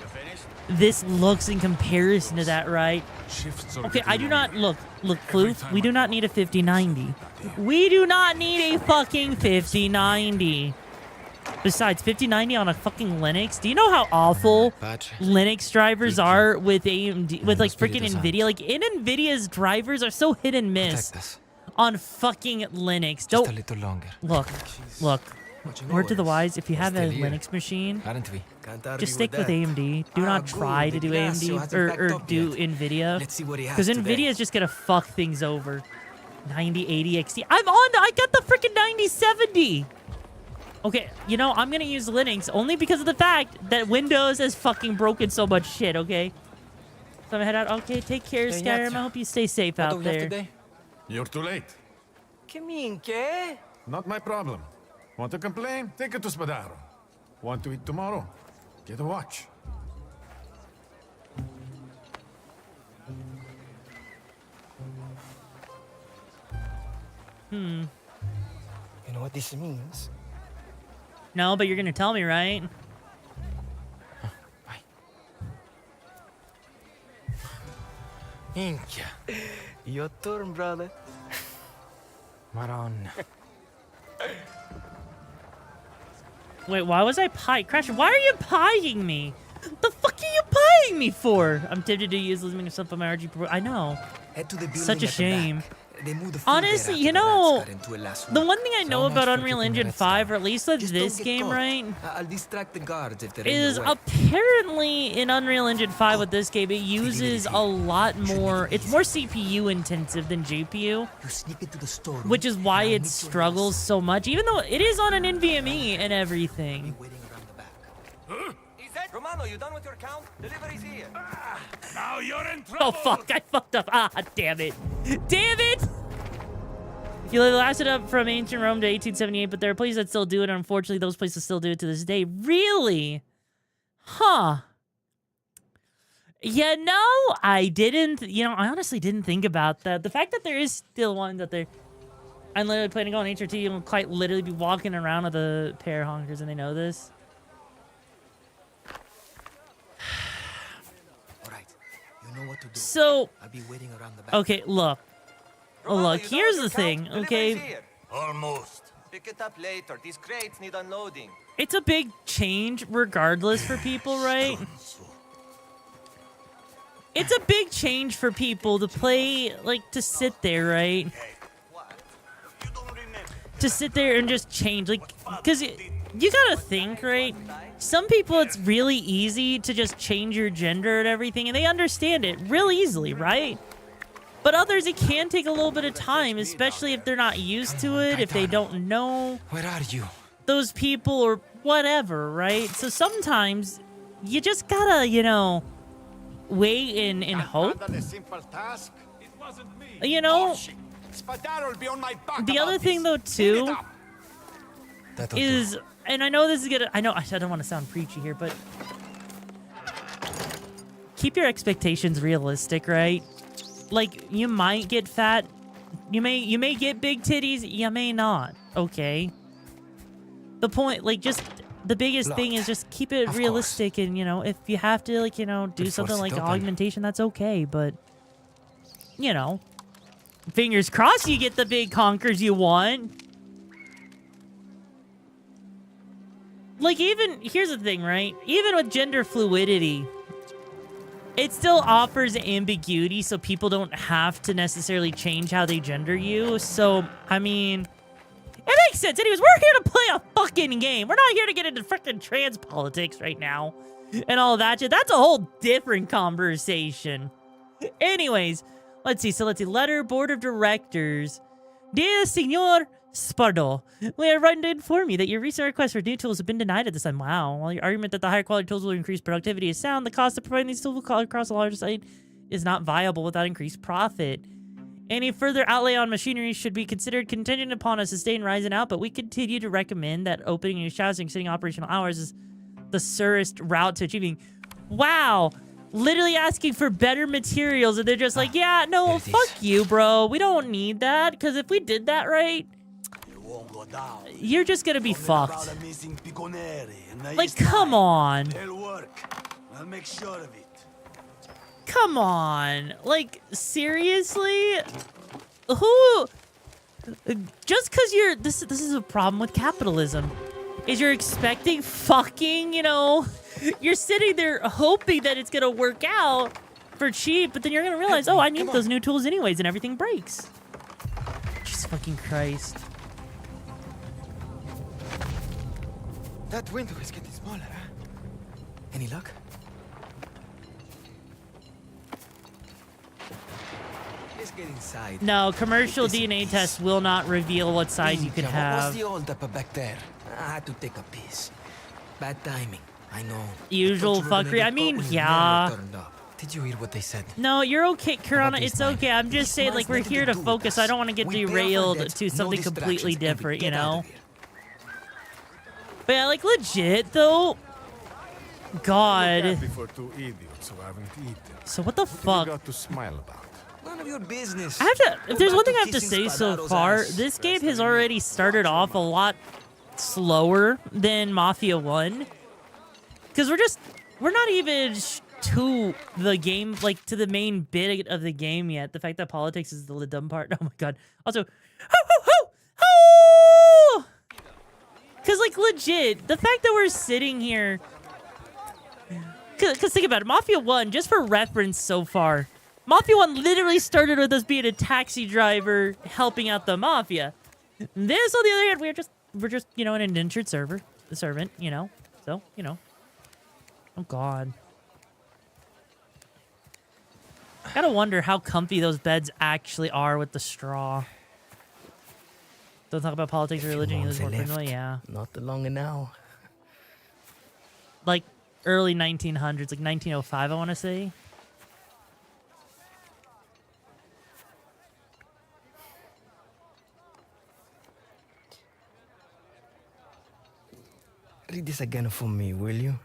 this looks in comparison to that, right? Okay, I do not... Look, Floof, we do not need a 5090. We do not need a fucking 5090. Besides, 5090 on a fucking Linux? Do you know how awful Linux drivers are with AMD, with like freaking NVIDIA? Like, NVIDIA's drivers are so hit and miss Protect us. on fucking Linux. Just a Don't... little longer. Look. Word to the wise, if you have a We're still here. Linux machine, Aren't we? just stick with AMD. Do not try to do AMD or do NVIDIA. Let's see what he has Because today. NVIDIA is just going to fuck things over. 9080 XT. I got the freaking 9070. Okay, you know, I'm going to use Linux only because of the fact that Windows has fucking broken so much shit, okay? So I'm going to head out. Okay, take care, Hey, Skyrim. Nyat. I hope you stay safe What do out we have there. today? You're too late. Che? Not my problem. Want to complain? Take it to Spadaro. Want to eat tomorrow? Get a watch. You know what this means? No, but you're going to tell me, right? Inca. Your turn, brother. Maron. Wait, why was I pie? Crash, why are you pieing me? The fuck are you pieing me for? I'm tempted to use losing myself on my RG Pro. I know. Head to the building Such a at the shame. back. They moved the food Honestly, there you after the know, rats got into it last the week. one thing I know So about much for Unreal keeping Engine Red 5, Star. or at least with Just this don't get game, caught. right, I'll distract the guards if they're is in the way. apparently in Unreal Engine 5 with this game, it uses a lot more, it's more CPU intensive than GPU, You sneak into the store, which is why and I'll it meet you in the struggles house. so much, even though it is on an NVMe and everything. Waiting around the back. Romano, you done with your count? Delivery's here. Now you're in trouble! Oh fuck, I fucked up. Ah, damn it. Damn it! You lasted up from ancient Rome to 1878, but there are places that still do it, and unfortunately those places still do it to this day. Really? Huh. You know, I honestly didn't think about that. The fact that there is still one that they're... I'm literally planning on HRT and will quite literally be walking around with a pair of honkers, and they know this. All right. You know what to do. So, I'll be waiting around the back. okay, look. Romano, Look, you done here's with the your count? thing, Delivery's okay? here. Almost. Pick it up later. These crates need unloading. It's a big change regardless for people, right? It's a big change for people to play, like, to sit there, right? To sit there and just change, like, because you gotta think, right? Some people, it's really easy to just change your gender and everything, and they understand it real easily, right? But others, it can take a little bit of time, especially if they're not used to it, if they don't know Where are you? those people or whatever, right? So sometimes you just gotta, you know, wait and hope. You know, the other thing though too is, and I know this is gonna, I don't want to sound preachy here, but keep your expectations realistic, right? Like, you might get fat, you may get big titties, you may not, okay? The point, like, just the biggest thing is just keep it realistic, and, you know, if you have to, like, you know, do something like augmentation, that's okay, but, you know, fingers crossed you get the big conkers you want. Like, even, here's the thing, right? Even with gender fluidity, it still offers ambiguity, so people don't have to necessarily change how they gender you. So, I mean, it makes sense. Anyways, we're here to play a fucking game. We're not here to get into freaking trans politics right now and all that shit. That's a whole different conversation. Anyways, let's see. So let's see. Letter, Board of Directors. Dear Senor Spardo, we are writing to inform you that your recent request for new tools have been denied at this time. Wow. While your argument that the higher quality tools will increase productivity is sound, the cost of providing these tools across a larger site is not viable without increased profit. Any further outlay on machinery should be considered contingent upon a sustained rise in output. We continue to recommend that opening new shafts and extending operational hours is the surest route to achieving. Wow. Literally asking for better materials, and they're just like, yeah, no, fuck you, bro. We don't need that, because if we did that right, you're just gonna be fucked. Like, come on. Come on. Like, seriously? Who? Just because you're... This is a problem with capitalism. Is you're expecting fucking, you know... You're sitting there hoping that it's gonna work out for cheap, but then you're gonna realize, oh, I need those new tools anyways, and everything breaks. Jesus fucking Christ. That window is getting smaller, huh? Any luck? Let's get inside. No, commercial DNA tests will not reveal what size you could What have. was the hold up back there? I had to take a piss. Bad timing, I know. Usual fuckery. I mean, yeah. Did you hear what they said? No, you're okay, Kirana. It's okay. I'm just saying, like, we're here to focus. I don't want to get derailed to something completely different, you know? But yeah, like, legit, though. God. So what the fuck? None of your business. I have to, if there's one thing I have to say so far, this game has already started off a lot slower than Mafia 1. Because we're not even to the game, like, to the main bit of the game yet. The fact that politics is the dumb part. Oh my god. Also, because, like, legit, the fact that we're sitting here... Because think about it, Mafia 1, just for reference so far, Mafia 1 literally started with us being a taxi driver helping out the Mafia. This, on the other hand, we're just, you know, an indentured servant, you know? So, you know. Oh, God. Gotta wonder how comfy those beds actually are with the straw. Don't talk about politics or religion. You lose more friendly, yeah. Not long now. Like early 1900s, like 1905, I want to say. Read this again for me, will you?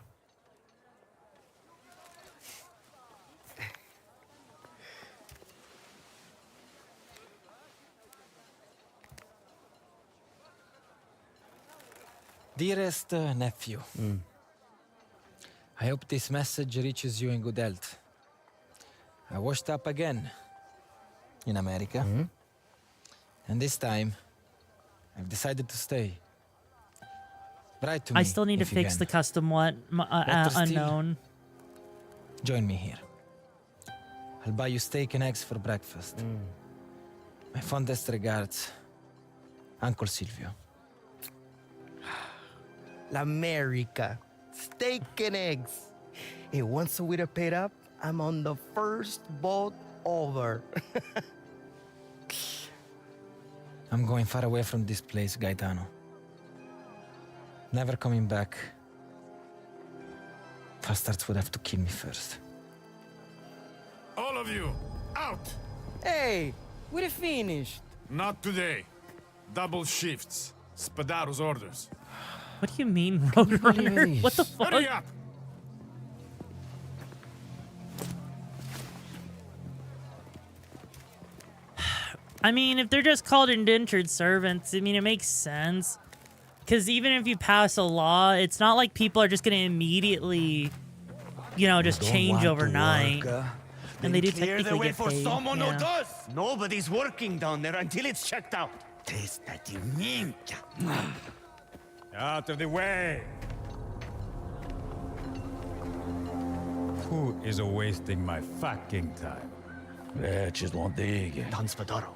Dearest nephew, I hope this message reaches you in good health. I washed up again in America, and this time I've decided to stay. Write to me. I still need to if you fix can. the custom one, unknown. Join me here. I'll buy you steak and eggs for breakfast. My fondest regards, Uncle Silvio. L'America. Steak and eggs. Hey, once we're paid up, I'm on the first boat over. I'm going far away from this place, Gaetano. Never coming back. Bastards would have to kill me first. All of you, out! Hey, we're finished. Not today. Double shifts. Spadaro's orders. What do you mean, Roadrunner? What the fuck? Hurry up! I mean, if they're just called indentured servants, I mean, it makes sense. Because even if you pass a law, it's not like people are just going to immediately, you know, just change overnight. And they do technically get paid. Yeah. Nobody's working down there until it's checked out. Taste that minchia. Out of the way! Who is wasting my fucking time? Don Spadaro,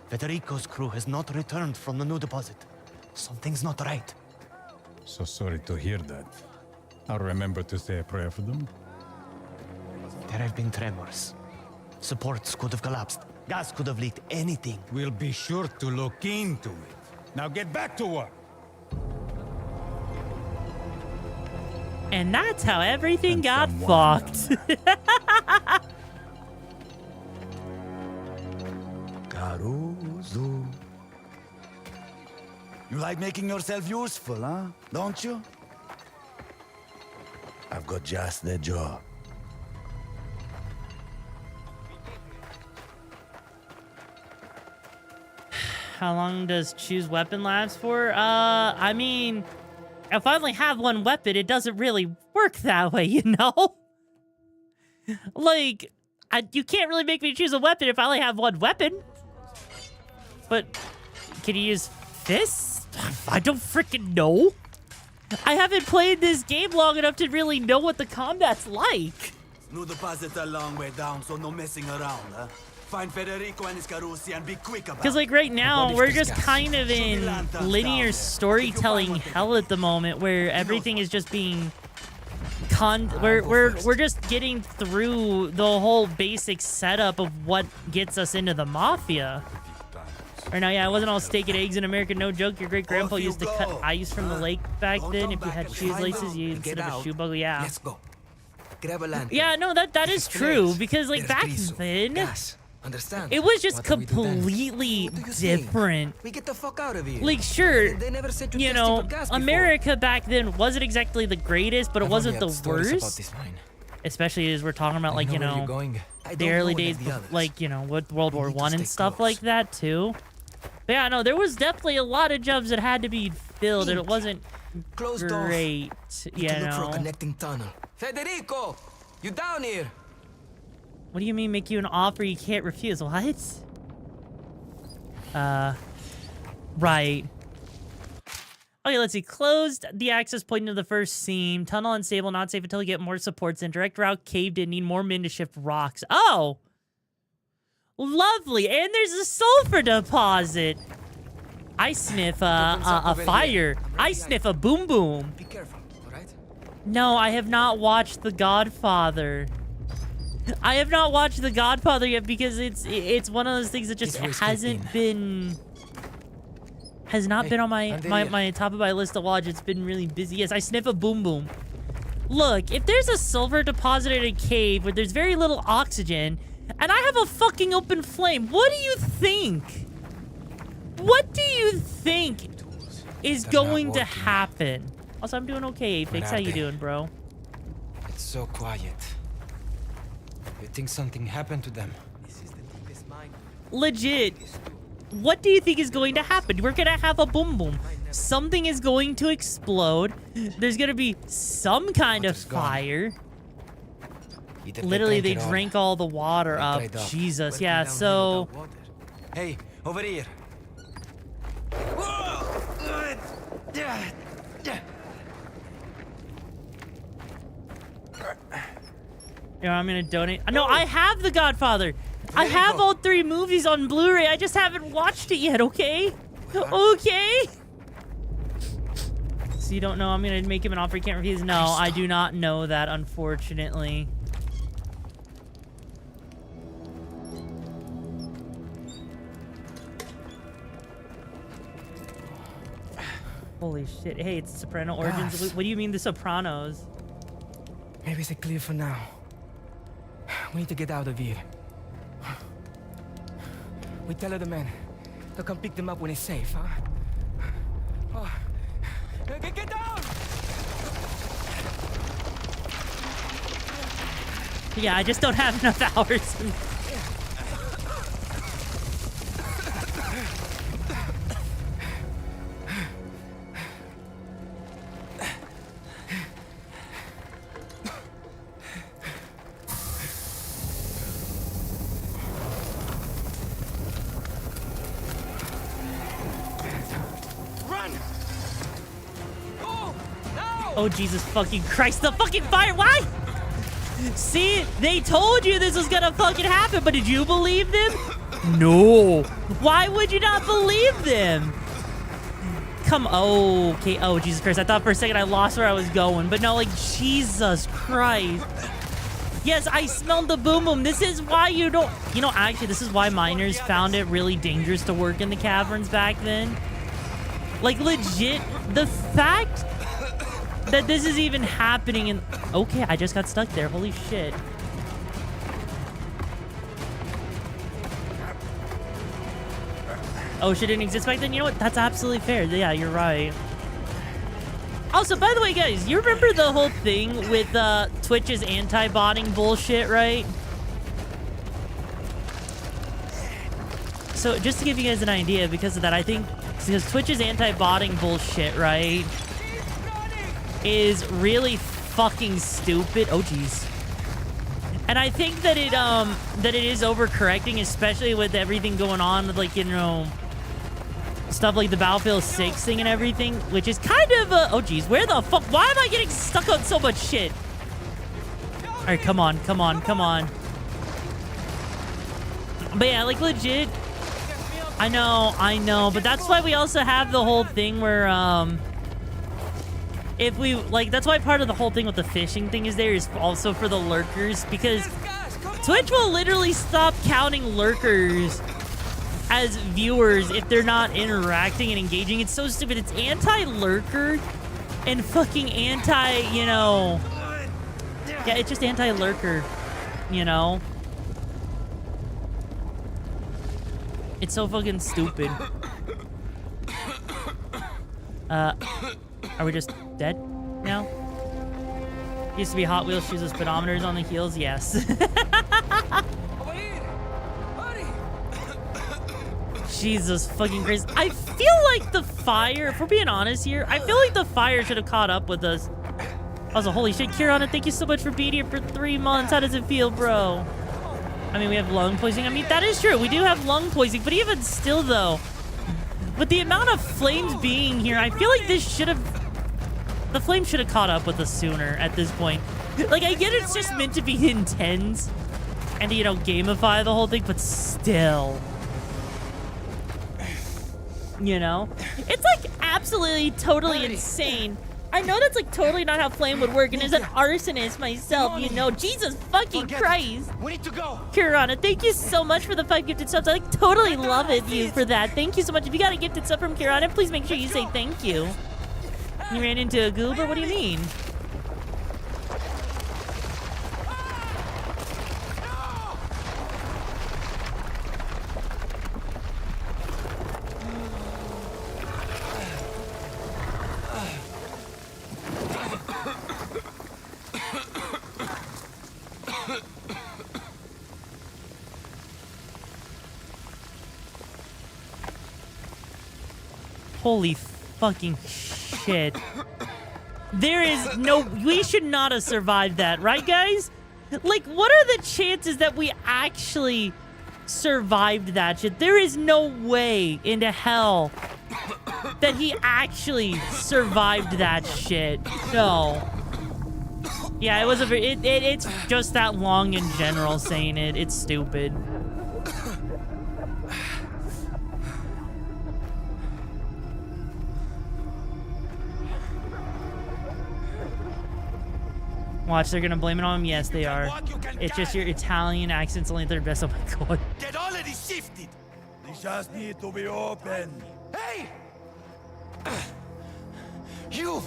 Federico's crew has not returned from the new deposit. Something's not right. So sorry to hear that. I'll remember to say a prayer for them. There have been tremors. Supports could have collapsed. Gas could have leaked. Anything. We'll be sure to look into it. Now get back to work! And that's how everything got fucked. Caruso. You like making yourself useful, huh? Don't you? I've got just the job. How long does choose weapon last for? I mean, if I only have one weapon, it doesn't really work that way, you know? Like, you can't really make me choose a weapon if I only have one weapon. But, can you use fists? I don't freaking know. I haven't played this game long enough to really know what the combat's like. New deposit's a long way down, so no messing around, huh? Find Federico and his Carusi and be quick about it. Because, like, right now, we're just kind of in linear storytelling hell at the moment, where everything is just being... We're just getting through the whole basic setup of what gets us into the mafia. Or no, yeah, it wasn't all steak and eggs in America. No joke. Your great grandpa used to cut ice from the lake back then. If you had shoes laces, you instead of a shoe buckle, yeah. Let's go. Grab a lantern. Yeah, no, that is true, because like back then, Understand? it was just What do we do then? completely What do you think? different. We get the fuck out of here. Like, sure, They never said you testing know, for gas before. America back then wasn't exactly the greatest, but it I've wasn't only the had stories about worst. this mine. Especially as we're talking about, like, I you know where know, you're going. I the don't early know days, any of the others. like, you know, with World War need to One and stay stuff close. like that too. But yeah, no, there was definitely a lot of jobs that had to be filled, and it wasn't Closed off. great, Need you to look for a know. connecting tunnel. Federico, you down here? What do you mean make you an offer you can't refuse? What? Right. Okay, let's see. Closed the access point into the first seam. Tunnel unstable, not safe until you get more supports in. Direct route caved in. Need more men to shift rocks. Oh! Lovely. And there's a sulfur deposit. I sniff a fire. I sniff a boom boom. Be careful, all right? No, I have not watched The Godfather. I have not watched The Godfather yet because it's one of those things that just This way, hasn't been... Has not been on my top of my list to watch. It's been really busy. Yes, I sniff a boom boom. Look, if there's a silver deposit in a cave where there's very little oxygen, and I have a fucking open flame, what do you think? What do you think is They're not going to working. happen? Also, I'm doing okay, Apix. Where How are you they? doing, bro? It's so quiet. You think something happened to them? This is the deepest mine. Legit. What do you think is going to happen? We're gonna have a boom boom. Something is going to explode. There's gonna be some kind of Water's gone. fire. Either Literally, they it all drank all the water or up. dried up. Jesus, Working yeah, down here so... without water. Hey, over here. You know, I'm gonna donate. No, I have The Godfather. I have all 3 movies on Blu-ray. I just haven't watched it yet, okay? Okay? See, you don't know I'm gonna make him an offer he can't refuse? No, I do not know that, unfortunately. Holy shit. Hey, it's Soprano Origins. Gosh. What do you mean, The Sopranos? Maybe it's clear for now. We need to get out of here. We tell the man to come pick them up when it's safe, huh? Oh. Get down! Yeah, I just don't have enough hours. Oh, Jesus fucking Christ, the fucking fire, why? See, they told you this was gonna fucking happen, but did you believe them? No. Why would you not believe them? Come, oh, okay, oh, Jesus Christ. I thought for a second I lost where I was going, but no, like, Jesus Christ. Yes, I smelled the boom boom. This is why you don't, you know, actually, this is why miners found it really dangerous to work in the caverns back then. Like, legit, the fact that this is even happening in... Okay, I just got stuck there. Holy shit. Oh, shit didn't exist back then? You know what? That's absolutely fair. Yeah, you're right. Also, by the way, guys, you remember the whole thing with Twitch's anti-botting bullshit, right? So, just to give you guys an idea, because of that, I think... Because Twitch's anti-botting bullshit, right, is really fucking stupid. Oh, jeez. And I think that it is overcorrecting, especially with everything going on with, like, you know, stuff like the Battlefield 6 thing and everything, which is kind of oh, jeez. Where the fuck? Why am I getting stuck on so much shit? All right, come on, come on, come on. But yeah, like, legit. I know, but that's why we also have the whole thing where, if we, like, that's why part of the whole thing with the fishing thing is there is also for the lurkers, because Twitch will literally stop counting lurkers as viewers if they're not interacting and engaging. It's so stupid. It's anti-lurker and fucking anti, you know, yeah, it's just anti-lurker, you know? It's so fucking stupid. Are we just dead now? Used to be Hot Wheels shoes with speedometers on the heels, yes. Jesus fucking Christ. I feel like the fire, if we're being honest here, I feel like the fire should have caught up with us. Also, holy shit, Kirana, thank you so much for being here for 3 months. How does it feel, bro? I mean, we have lung poisoning. I mean, that is true. We do have lung poisoning, but even still, though, with the amount of flames being here, I feel like this should have... The flames should have caught up with us sooner at this point. Like, I get it's just meant to be intense and, you know, gamify the whole thing, but still... You know? It's, like, absolutely, totally insane. I know that's, like, totally not how flame would work, and as an arsonist myself, you know, Jesus fucking Christ. We need to go. Kirana, thank you so much for the 5 gifted subs. I, like, totally love it, you, for that. Thank you so much. If you got a gifted sub from Kirana, please make sure you say thank you. You ran into a goober? What do you mean? Holy fucking shit. There is no... We should not have survived that, right, guys? Like, what are the chances that we actually survived that shit? There is no way into hell that he actually survived that shit. No. Yeah, it was a very... It's just that long in general saying it. It's stupid. Watch, they're gonna blame it on him. Yes, they are. It's just your Italian accent's only third best. Oh my god. Get already shifted. This just need to be open. Hey! You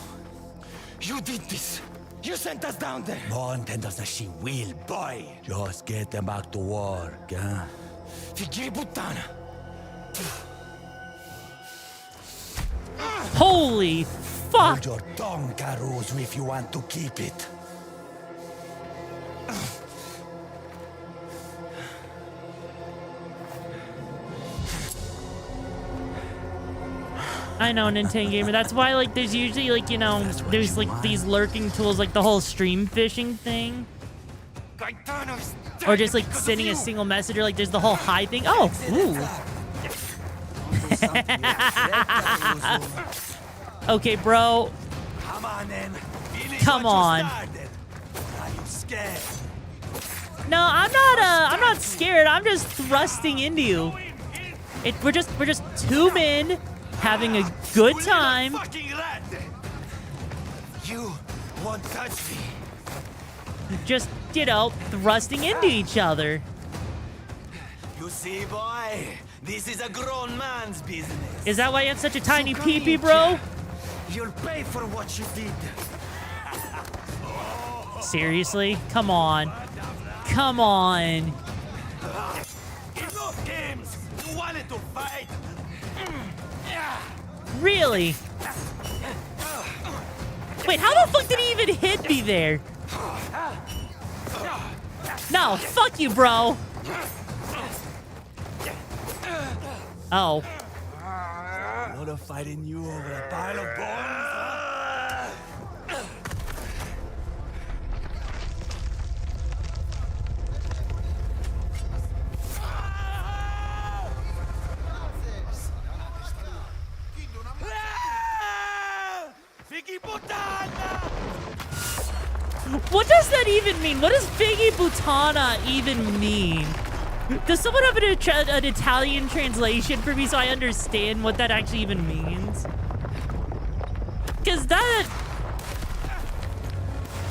did this. You sent us down there. No one tells us that she will, boy. Just get them back to work, huh? Figli puttana. Holy fuck! Hold your tongue, Caruso, if you want to keep it. I know, Nintendo Gamer. That's why, like, there's usually, like, you know, there's, like, these lurking tools, like the whole stream phishing thing. Or just, like, sending a single message, or, like, there's the whole hide thing. Oh, ooh. Okay, bro. Come on, then. Come on. Are you scared? No, I'm not scared. I'm just thrusting into you. We're just two men having a good time. You won't touch me. Just, you know, thrusting into each other. You see, boy, this is a grown man's business. Is that why you have such a tiny peepee, bro? You'll pay for what you did. Seriously? Come on. Come on. Enough games. You wanted to fight. Really? Wait, how the fuck did he even hit me there? No, fuck you, bro. Oh. Not of fighting you over a pile of bones. What does that even mean? What does Figgy Butana even mean? Does someone have an Italian translation for me so I understand what that actually even means? Because that...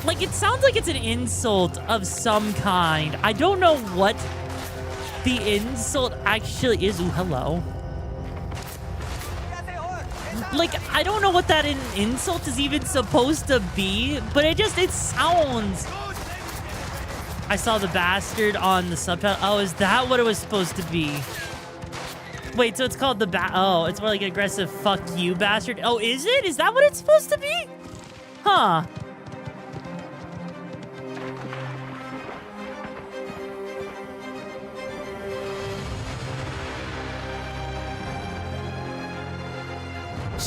like, it sounds like it's an insult of some kind. I don't know what the insult actually is. Ooh, hello. Like, I don't know what that insult is even supposed to be, but it sounds... I saw the bastard on the subtitle. Oh, is that what it was supposed to be? Wait, so it's called the oh, it's more like an aggressive fuck you bastard. Oh, is it? Is that what it's supposed to be? Huh.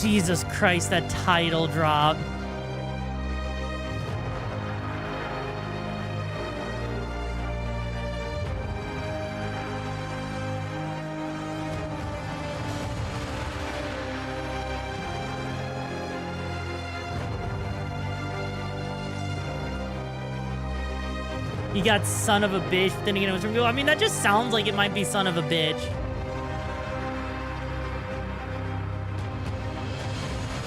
Jesus Christ, that title drop. You got son of a bitch, then again it was from Google. I mean, that just sounds like it might be son of a bitch.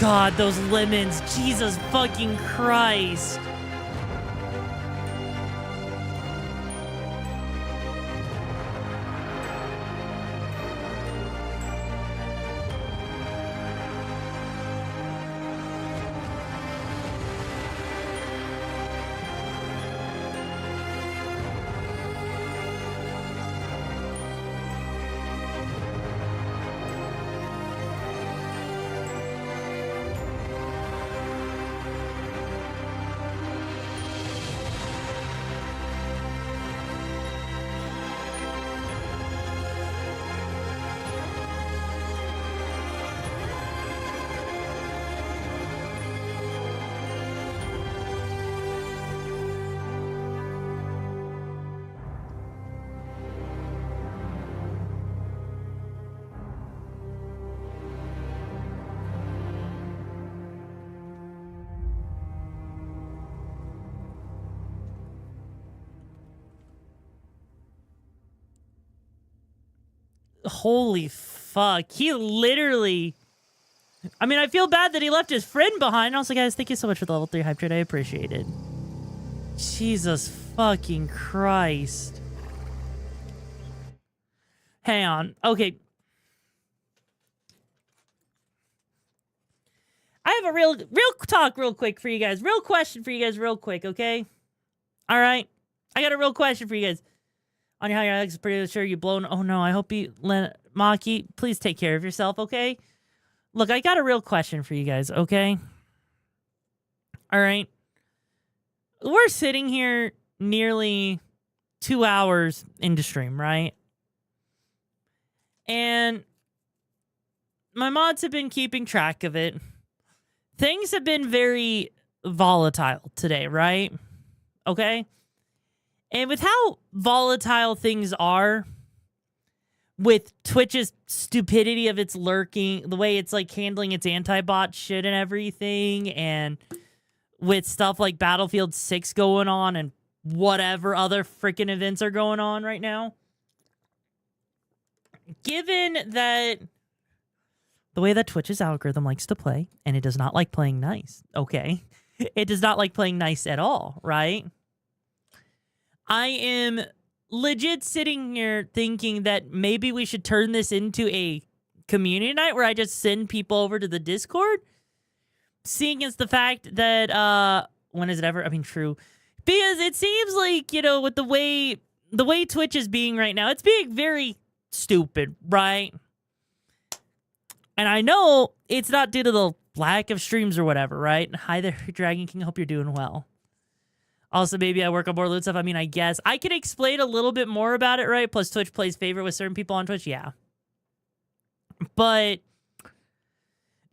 God, those lemons. Jesus fucking Christ. Holy fuck. He literally... I mean, I feel bad that he left his friend behind. Also, guys, thank you so much for the level 3 hype trade. I appreciate it. Jesus fucking Christ. Hang on. Okay. I have a real talk real quick for you guys. Real question for you guys real quick, okay? All right. I got a real question for you guys. On your higher Alex, pretty sure you blown. Oh no, I hope you Maki, please take care of yourself, okay? Look, I got a real question for you guys, okay? All right. We're sitting here nearly 2 hours into stream, right? And my mods have been keeping track of it. Things have been very volatile today, right? Okay? And with how volatile things are, with Twitch's stupidity of its lurking, the way it's like handling its anti-bot shit and everything, and with stuff like Battlefield 6 going on and whatever other freaking events are going on right now, given that the way that Twitch's algorithm likes to play, and it does not like playing nice, okay? It does not like playing nice at all, right? I am legit sitting here thinking that maybe we should turn this into a community night where I just send people over to the Discord. Seeing as the fact that, when is it ever? I mean, true. Because it seems like, you know, with the way Twitch is being right now, it's being very stupid, right? And I know it's not due to the lack of streams or whatever, right? Hi there, Dragon King. Hope you're doing well. Also, maybe I work on more loot stuff. I mean, I guess. I can explain a little bit more about it, right? Plus, Twitch plays favorite with certain people on Twitch. Yeah. But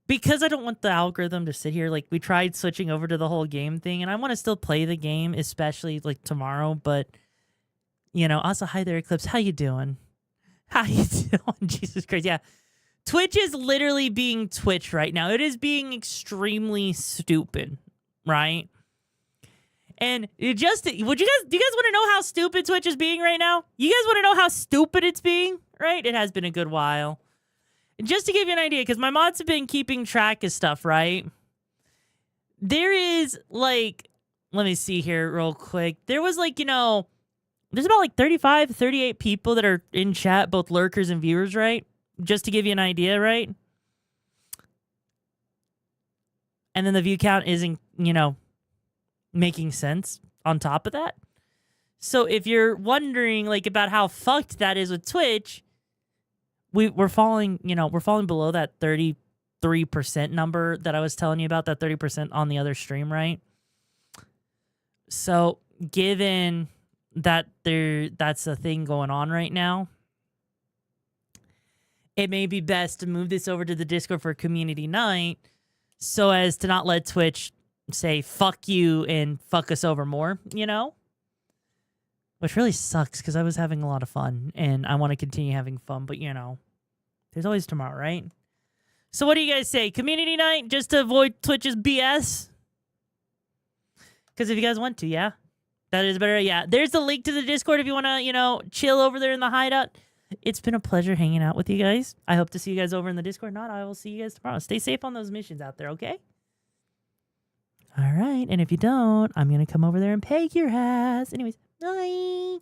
because I don't want the algorithm to sit here, like, we tried switching over to the whole game thing, and I want to still play the game, especially, like, tomorrow. But, you know, also, hi there, Eclipse. How you doing? How you doing? Jesus Christ. Yeah. Twitch is literally being Twitch right now. It is being extremely stupid, right? And it just, do you guys want to know how stupid Twitch is being right now? You guys want to know how stupid it's being, right? It has been a good while. And just to give you an idea, because my mods have been keeping track of stuff, right? There is, like, let me see here real quick. There was, like, you know, there's about, like, 35, 38 people that are in chat, both lurkers and viewers, right? Just to give you an idea, right? And then the view count isn't, you know, making sense on top of that. So if you're wondering, like, about how fucked that is with Twitch, we're falling, you know, we're falling below that 33% number that I was telling you about, that 30% on the other stream, right? So given that that's a thing going on right now, it may be best to move this over to the Discord for community night so as to not let Twitch say fuck you and fuck us over more, you know? Which really sucks because I was having a lot of fun and I want to continue having fun, but you know, there's always tomorrow, right? So what do you guys say? Community night just to avoid Twitch's BS? Because if you guys want to, yeah. That is better, yeah. There's the link to the Discord if you want to, you know, chill over there in the hideout. It's been a pleasure hanging out with you guys. I hope to see you guys over in the Discord. Not, I will see you guys tomorrow. Stay safe on those missions out there, okay? All right, and if you don't, I'm going to come over there and peg your ass. Anyways, bye.